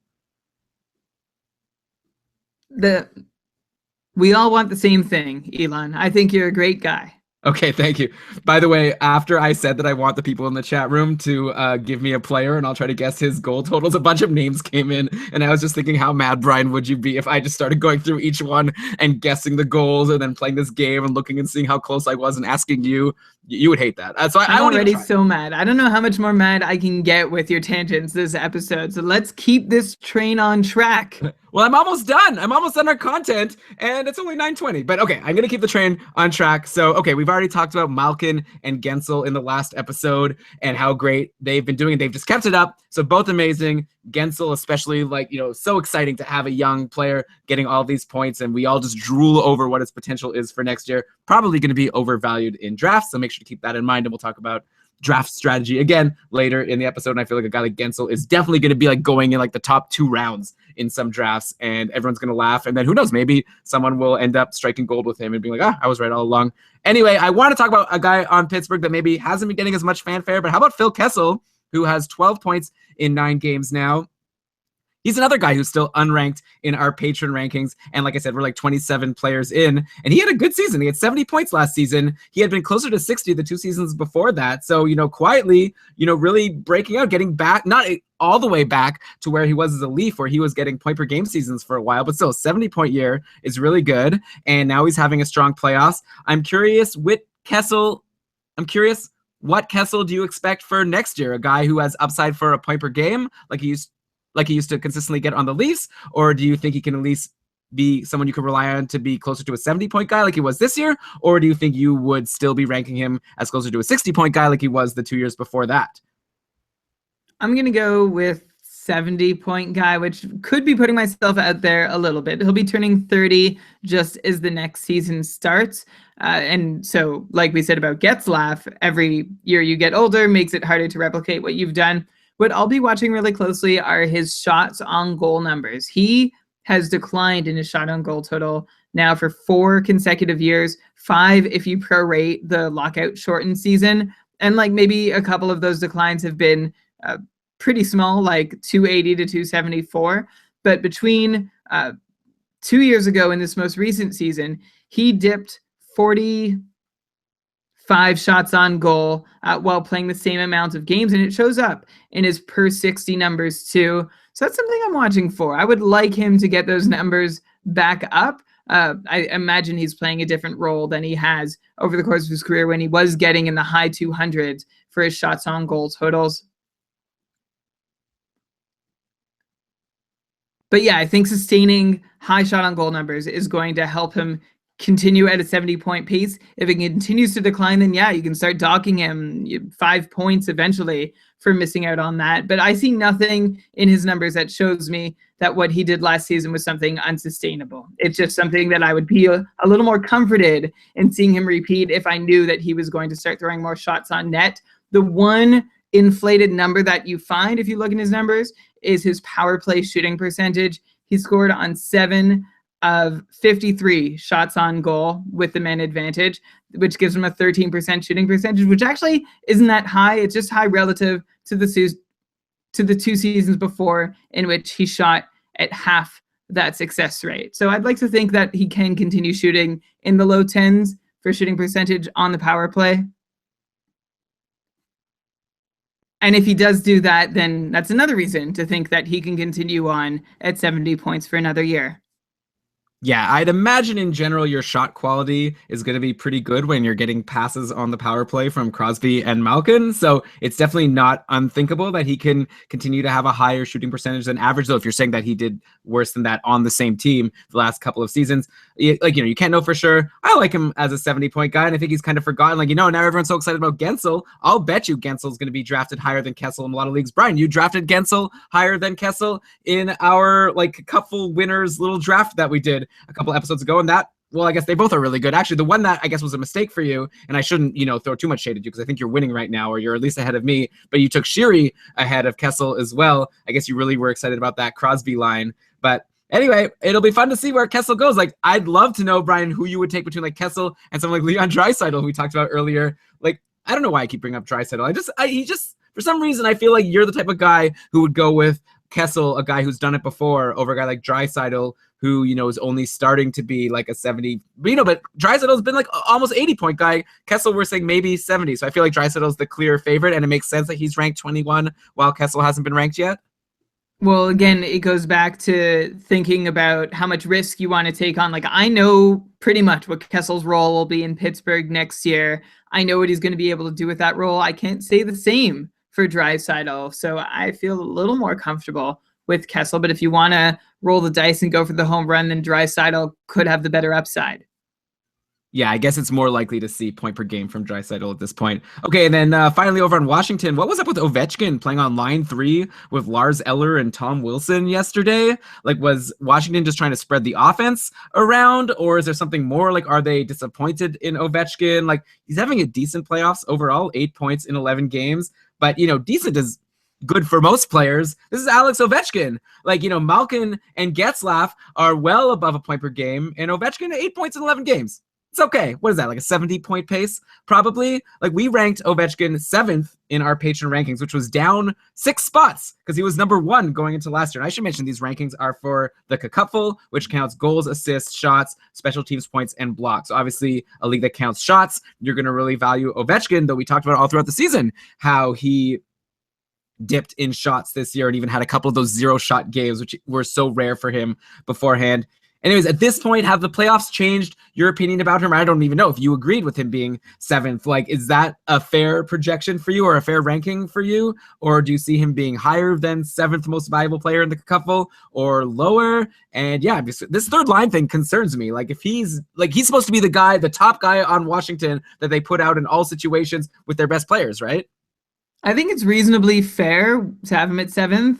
Speaker 2: We all want the same thing, Elon. I think you're a great guy.
Speaker 1: Okay, thank you. By the way, after I said that I want the people in the chat room to give me a player and I'll try to guess his goal totals, a bunch of names came in, and I was just thinking, how mad, Brian, would you be if I just started going through each one and guessing the goals and then playing this game and looking and seeing how close I was and asking you? You would hate that. So
Speaker 2: I'm already so mad. I don't know how much more mad I can get with your tangents this episode. So let's keep this train on track.
Speaker 1: Well, I'm almost done. I'm almost done our content, and it's only 9:20. But okay, I'm going to keep the train on track. So, okay, we've already talked about Malkin and Gensel in the last episode and how great they've been doing. They've just kept it up. So both amazing. Gensel especially, so exciting to have a young player getting all these points, and we all just drool over what his potential is for next year. Probably going to be overvalued in drafts, so make sure to keep that in mind, and we'll talk about draft strategy again later in the episode. And I feel like a guy like Gensel is definitely going to be like going in like the top 2 rounds in some drafts, and everyone's going to laugh. And then who knows, maybe someone will end up striking gold with him and being like, I was right all along. Anyway, I want to talk about a guy on Pittsburgh that maybe hasn't been getting as much fanfare, but how about Phil Kessel, who has 12 points in 9 games now? He's another guy who's still unranked in our patron rankings. And like I said, we're like 27 players in. And he had a good season. He had 70 points last season. He had been closer to 60 the 2 seasons before that. So, quietly, really breaking out, getting back, not all the way back to where he was as a Leaf, where he was getting point per game seasons for a while. But still, a 70-point year is really good. And now he's having a strong playoffs. I'm curious with Kessel. What Kessel do you expect for next year? A guy who has upside for a point per game, like he used to consistently get on the Leafs, or do you think he can at least be someone you can rely on to be closer to a 70-point guy like he was this year, or do you think you would still be ranking him as closer to a 60-point guy like he was the 2 years before that?
Speaker 2: I'm going to go with 70-point guy, which could be putting myself out there a little bit. He'll be turning 30 just as the next season starts. And so, like we said about Getzlaf, every year you get older makes it harder to replicate what you've done. What I'll be watching really closely are his shots on goal numbers. He has declined in his shot on goal total now for 4 consecutive years, 5 if you prorate the lockout shortened season. And like maybe a couple of those declines have been pretty small, like 280 to 274. But between 2 years ago in this most recent season, he dipped 45 shots on goal while playing the same amount of games, and it shows up in his per 60 numbers too. So that's something I'm watching for. I would like him to get those numbers back up. I imagine he's playing a different role than he has over the course of his career when he was getting in the high 200s for his shots on goal totals. But yeah, I think sustaining high shot on goal numbers is going to help him continue at a 70-point pace. If it continues to decline, then yeah, you can start docking him 5 points eventually for missing out on that. But I see nothing in his numbers that shows me that what he did last season was something unsustainable. It's just something that I would be a little more comforted in seeing him repeat if I knew that he was going to start throwing more shots on net. The one inflated number that you find if you look in his numbers is his power play shooting percentage. He scored on 7 of 53 shots on goal with the man advantage, which gives him a 13% shooting percentage, which actually isn't that high. It's just high relative to the 2 seasons before, in which he shot at half that success rate. So I'd like to think that he can continue shooting in the low 10s for shooting percentage on the power play. And if he does do that, then that's another reason to think that he can continue on at 70 points for another year.
Speaker 1: Yeah, I'd imagine in general your shot quality is going to be pretty good when you're getting passes on the power play from Crosby and Malkin. So it's definitely not unthinkable that he can continue to have a higher shooting percentage than average. Though if you're saying that he did worse than that on the same team the last couple of seasons, you can't know for sure. I like him as a 70-point guy, and I think he's kind of forgotten. Now everyone's so excited about Gensel. I'll bet you Gensel's going to be drafted higher than Kessel in a lot of leagues. Brian, you drafted Gensel higher than Kessel in our couple winners little draft that we did a couple episodes ago, and I guess they both are really good. Actually, the one that I guess was a mistake for you, and I shouldn't, throw too much shade at you because I think you're winning right now, or you're at least ahead of me, but you took Shiri ahead of Kessel as well. I guess you really were excited about that Crosby line. But anyway, it'll be fun to see where Kessel goes. I'd love to know, Brian, who you would take between Kessel and someone like Leon Draisaitl, who we talked about earlier. I don't know why I keep bringing up Draisaitl. He just, for some reason, I feel like you're the type of guy who would go with Kessel, a guy who's done it before, over a guy like Draisaitl, who, is only starting to be a 70, but Draisaitl's been almost 80-point guy. Kessel, we're saying maybe 70. So I feel like Draisaitl's the clear favorite, and it makes sense that he's ranked 21 while Kessel hasn't been ranked yet.
Speaker 2: Well, again, it goes back to thinking about how much risk you want to take on. I know pretty much what Kessel's role will be in Pittsburgh next year. I know what he's going to be able to do with that role. I can't say the same for Draisaitl. So I feel a little more comfortable with Kessel. But if you want to roll the dice and go for the home run, then Draisaitl could have the better upside.
Speaker 1: Yeah, I guess it's more likely to see point per game from Draisaitl at this point. Okay, and then finally over on Washington, what was up with Ovechkin playing on line 3 with Lars Eller and Tom Wilson yesterday? Was Washington just trying to spread the offense around, or is there something more? Are they disappointed in Ovechkin? He's having a decent playoffs overall, 8 points in 11 games, but decent is good for most players. This is Alex Ovechkin. Malkin and Getzlaf are well above a point per game, and Ovechkin 8 points in 11 games. It's okay. What is that, like a 70-point pace? Probably. Like, we ranked Ovechkin 7th in our patron rankings, which was down 6 spots because he was number 1 going into last year. And I should mention these rankings are for the Cupful, which counts goals, assists, shots, special teams points, and blocks. So obviously, a league that counts shots, you're going to really value Ovechkin, though we talked about all throughout the season how he dipped in shots this year and even had a couple of those 0-shot games, which were so rare for him beforehand. Anyways, at this point, have the playoffs changed your opinion about him? I don't even know if you agreed with him being 7th. Like, is that a fair projection for you or a fair ranking for you? Or do you see him being higher than 7th most valuable player in the Cupful or lower? And yeah, this third line thing concerns me. Like, if he's supposed to be the guy, the top guy on Washington that they put out in all situations with their best players, right?
Speaker 2: I think it's reasonably fair to have him at 7th.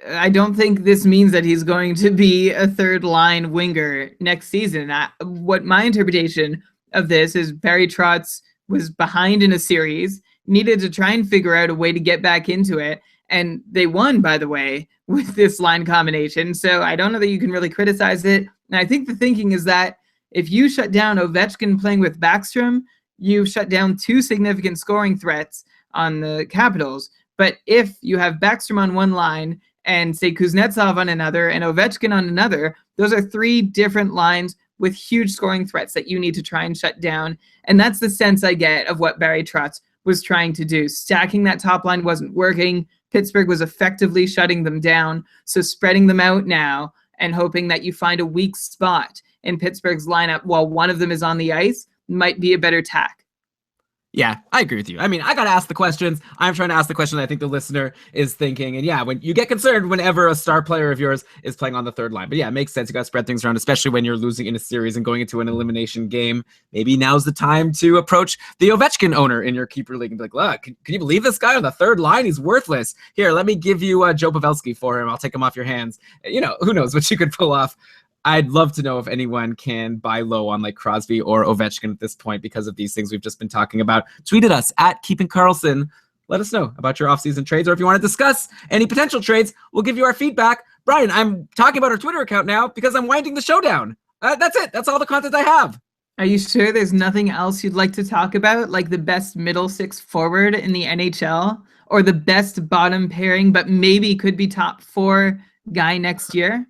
Speaker 2: I don't think this means that he's going to be a third line winger next season. What my interpretation of this is, Barry Trotz was behind in a series, needed to try and figure out a way to get back into it. And they won, by the way, with this line combination. So I don't know that you can really criticize it. And I think the thinking is that if you shut down Ovechkin playing with Backstrom, you shut down 2 significant scoring threats on the Capitals. But if you have Backstrom on one line and say Kuznetsov on another and Ovechkin on another, those are 3 different lines with huge scoring threats that you need to try and shut down. And that's the sense I get of what Barry Trotz was trying to do. Stacking that top line wasn't working. Pittsburgh was effectively shutting them down. So spreading them out now and hoping that you find a weak spot in Pittsburgh's lineup while one of them is on the ice might be a better tack.
Speaker 1: Yeah, I agree with you. I mean, I got to ask the questions. I'm trying to ask the question I think the listener is thinking. And yeah, when you get concerned whenever a star player of yours is playing on the third line. But yeah, it makes sense. You got to spread things around, especially when you're losing in a series and going into an elimination game. Maybe now's the time to approach the Ovechkin owner in your keeper league and be like, look, can you believe this guy on the third line? He's worthless. Here, let me give you Joe Pavelski for him. I'll take him off your hands. You know, who knows what you could pull off. I'd love to know if anyone can buy low on like Crosby or Ovechkin at this point because of these things we've just been talking about. Tweet at us at Keeping Karlsson. Let us know about your offseason trades, or if you want to discuss any potential trades, we'll give you our feedback. Brian, I'm talking about our Twitter account now because I'm winding the show down. That's it. That's all the content I have.
Speaker 2: Are you sure there's nothing else you'd like to talk about, like the best middle 6 forward in the NHL or the best bottom pairing, but maybe could be top 4 guy next year?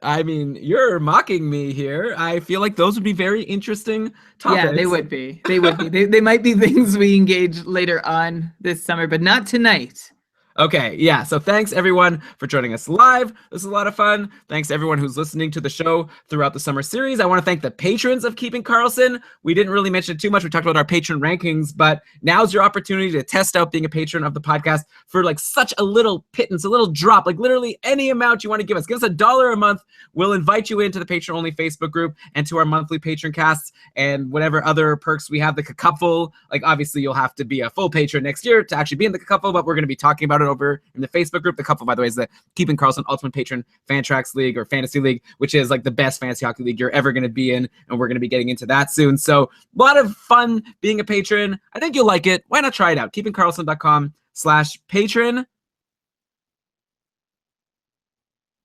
Speaker 1: I mean, you're mocking me here. I feel like those would be very interesting topics.
Speaker 2: Yeah, they would be. They would be. They might be things we engage later on this summer, but not tonight.
Speaker 1: Okay, yeah. So thanks everyone for joining us live. This is a lot of fun. Thanks to everyone who's listening to the show throughout the summer series. I want to thank the patrons of Keeping Karlsson. We didn't really mention it too much. We talked about our patron rankings, but now's your opportunity to test out being a patron of the podcast for like such a little pittance, a little drop, like literally any amount you want to give us. Give us $1 a month. We'll invite you into the patron only Facebook group and to our monthly patron casts and whatever other perks we have. The Cupful, like obviously you'll have to be a full patron next year to actually be in the Cupful, but we're going to be talking about it over in the Facebook group. The Cupful, by the way, is the Keeping Karlsson Ultimate Patron Fantrax League or Fantasy League, which is like the best fantasy hockey league you're ever going to be in, and we're going to be getting into that soon. So a lot of fun being a patron. I think you'll like it. Why not try it out? KeepingKarlsson.com/patron.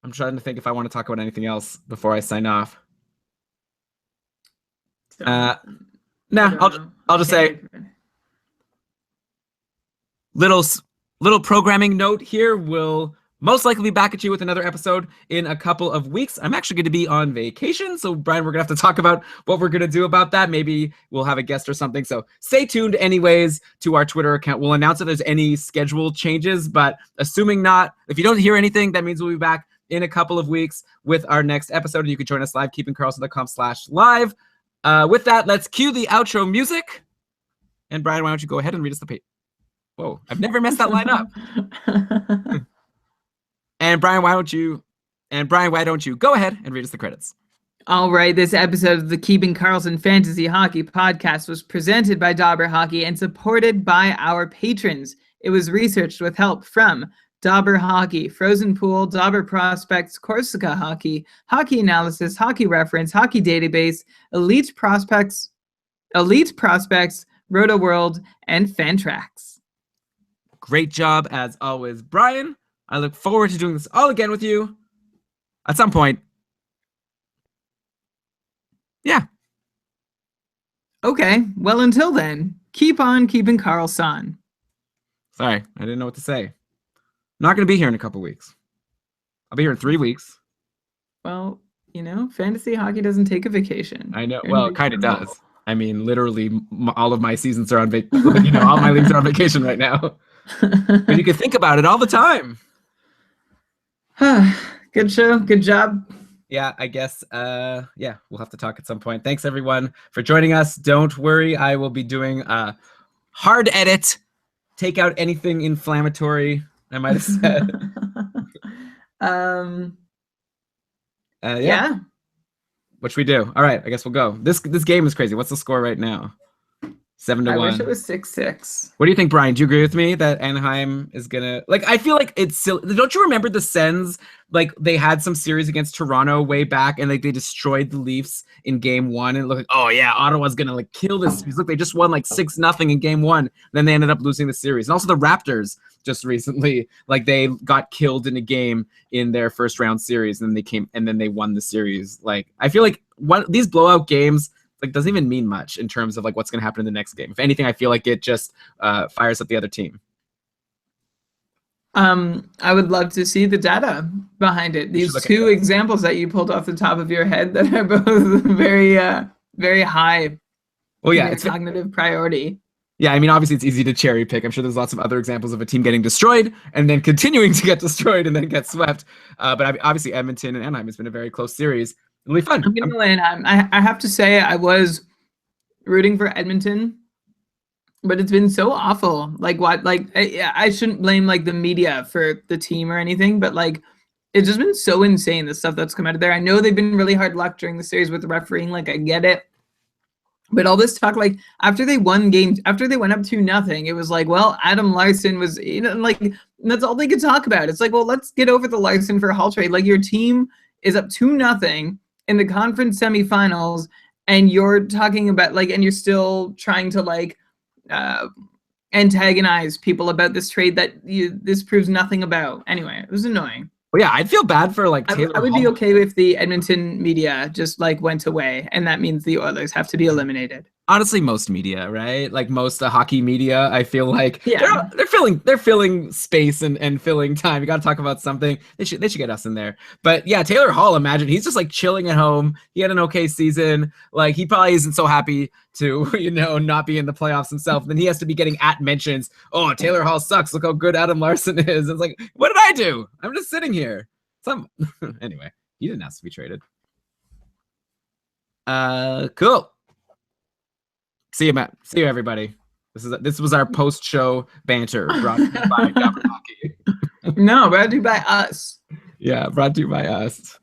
Speaker 1: I'm trying to think if I want to talk about anything else before I sign off. I'll just say little programming note here. We'll most likely be back at you with another episode in a couple of weeks. I'm actually going to be on vacation. So, Brian, we're going to have to talk about what we're going to do about that. Maybe we'll have a guest or something. So stay tuned anyways to our Twitter account. We'll announce if there's any schedule changes, but assuming not, if you don't hear anything, that means we'll be back in a couple of weeks with our next episode. And you can join us live, keepingkarlsson.com/live. With that, let's cue the outro music. And Brian, why don't you go ahead and read us the page? Whoa, I've never messed that line up. And Brian, why don't you go ahead and read us the credits?
Speaker 2: All right, this episode of the Keeping Karlsson Fantasy Hockey Podcast was presented by Dauber Hockey and supported by our patrons. It was researched with help from Dauber Hockey, Frozen Pool, Dauber Prospects, Corsica Hockey, Hockey Analysis, Hockey Reference, Hockey Database, Elite Prospects, Roto World, and Fantrax.
Speaker 1: Great job as always, Brian. I look forward to doing this all again with you at some point. Yeah.
Speaker 2: Okay, well, until then, keep on keeping Karlsson.
Speaker 1: Sorry, I didn't know what to say. I'm not going to be here in a couple weeks. I'll be here in 3 weeks.
Speaker 2: Well, fantasy hockey doesn't take a vacation.
Speaker 1: I know.
Speaker 2: You're in
Speaker 1: Well, it kind of
Speaker 2: vacation
Speaker 1: does. I mean, literally, all of my seasons are on vacation. All my leagues are on vacation right now. But you can think about it all the time.
Speaker 2: mode. Good show. Good job.
Speaker 1: Yeah, I guess. Yeah, we'll have to talk at some point. Thanks everyone for joining us. Don't worry, I will be doing a hard edit. Take out anything inflammatory I might have said.
Speaker 2: Yeah.
Speaker 1: What should we do? All right, I guess we'll go. This game is crazy. What's the score right now? 7-1.
Speaker 2: I wish it was 6-6.
Speaker 1: What do you think, Brian? Do you agree with me that Anaheim is gonna I feel like it's silly. Don't you remember the Sens? Like they had some series against Toronto way back, and like they destroyed the Leafs in Game 1, and it looked like, oh yeah, Ottawa's gonna kill this series. Look, they just won 6-0 in Game 1. Then they ended up losing the series. And also the Raptors just recently, they got killed in a game in their first round series, and then they won the series. I feel like these blowout games doesn't even mean much in terms of what's going to happen in the next game. If anything, I feel like it just fires up the other team.
Speaker 2: I would love to see the data behind it. These two examples that you pulled off the top of your head that are both very, very high.
Speaker 1: Well, yeah, it's
Speaker 2: cognitive priority.
Speaker 1: Yeah, I mean, obviously it's easy to cherry pick. I'm sure there's lots of other examples of a team getting destroyed and then continuing to get destroyed and then get swept. But obviously Edmonton and Anaheim has been a very close series. It'll be fun.
Speaker 2: I'm going to go Anaheim. I have to say I was rooting for Edmonton, but it's been so awful. I shouldn't blame the media for the team or anything, but it's just been so insane, the stuff that's come out of there. I know they've been really hard luck during the series with the refereeing. I get it. But all this talk, after they won games, after they went up 2-0, it was well, Adam Larson was, that's all they could talk about. It's well, let's get over the Larson for Hall trade. Your team is up 2-0 in the conference semifinals, and you're talking about and you're still trying to antagonize people about this trade that this proves nothing about. Anyway, it was annoying.
Speaker 1: Well, yeah, I'd feel bad for Taylor
Speaker 2: I would be okay if the Edmonton media just went away, and that means the Oilers have to be eliminated.
Speaker 1: Honestly, most media, right? Most hockey media, I feel
Speaker 2: yeah.
Speaker 1: they're filling space and filling time. You got to talk about something. They should get us in there. But yeah, Taylor Hall, imagine he's just chilling at home. He had an okay season. He probably isn't so happy to not be in the playoffs himself. Then he has to be getting mentions. Oh, Taylor Hall sucks. Look how good Adam Larson is. It's what did I do? I'm just sitting here. Anyway, he didn't ask to be traded. Cool. See you, Matt. See you, everybody. This was our post-show banter brought to you by Dabber Hockey.
Speaker 2: No, brought to you by us.
Speaker 1: Yeah, brought to you by us.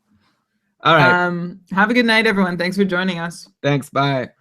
Speaker 1: All right.
Speaker 2: Have a good night, everyone. Thanks for joining us.
Speaker 1: Thanks. Bye.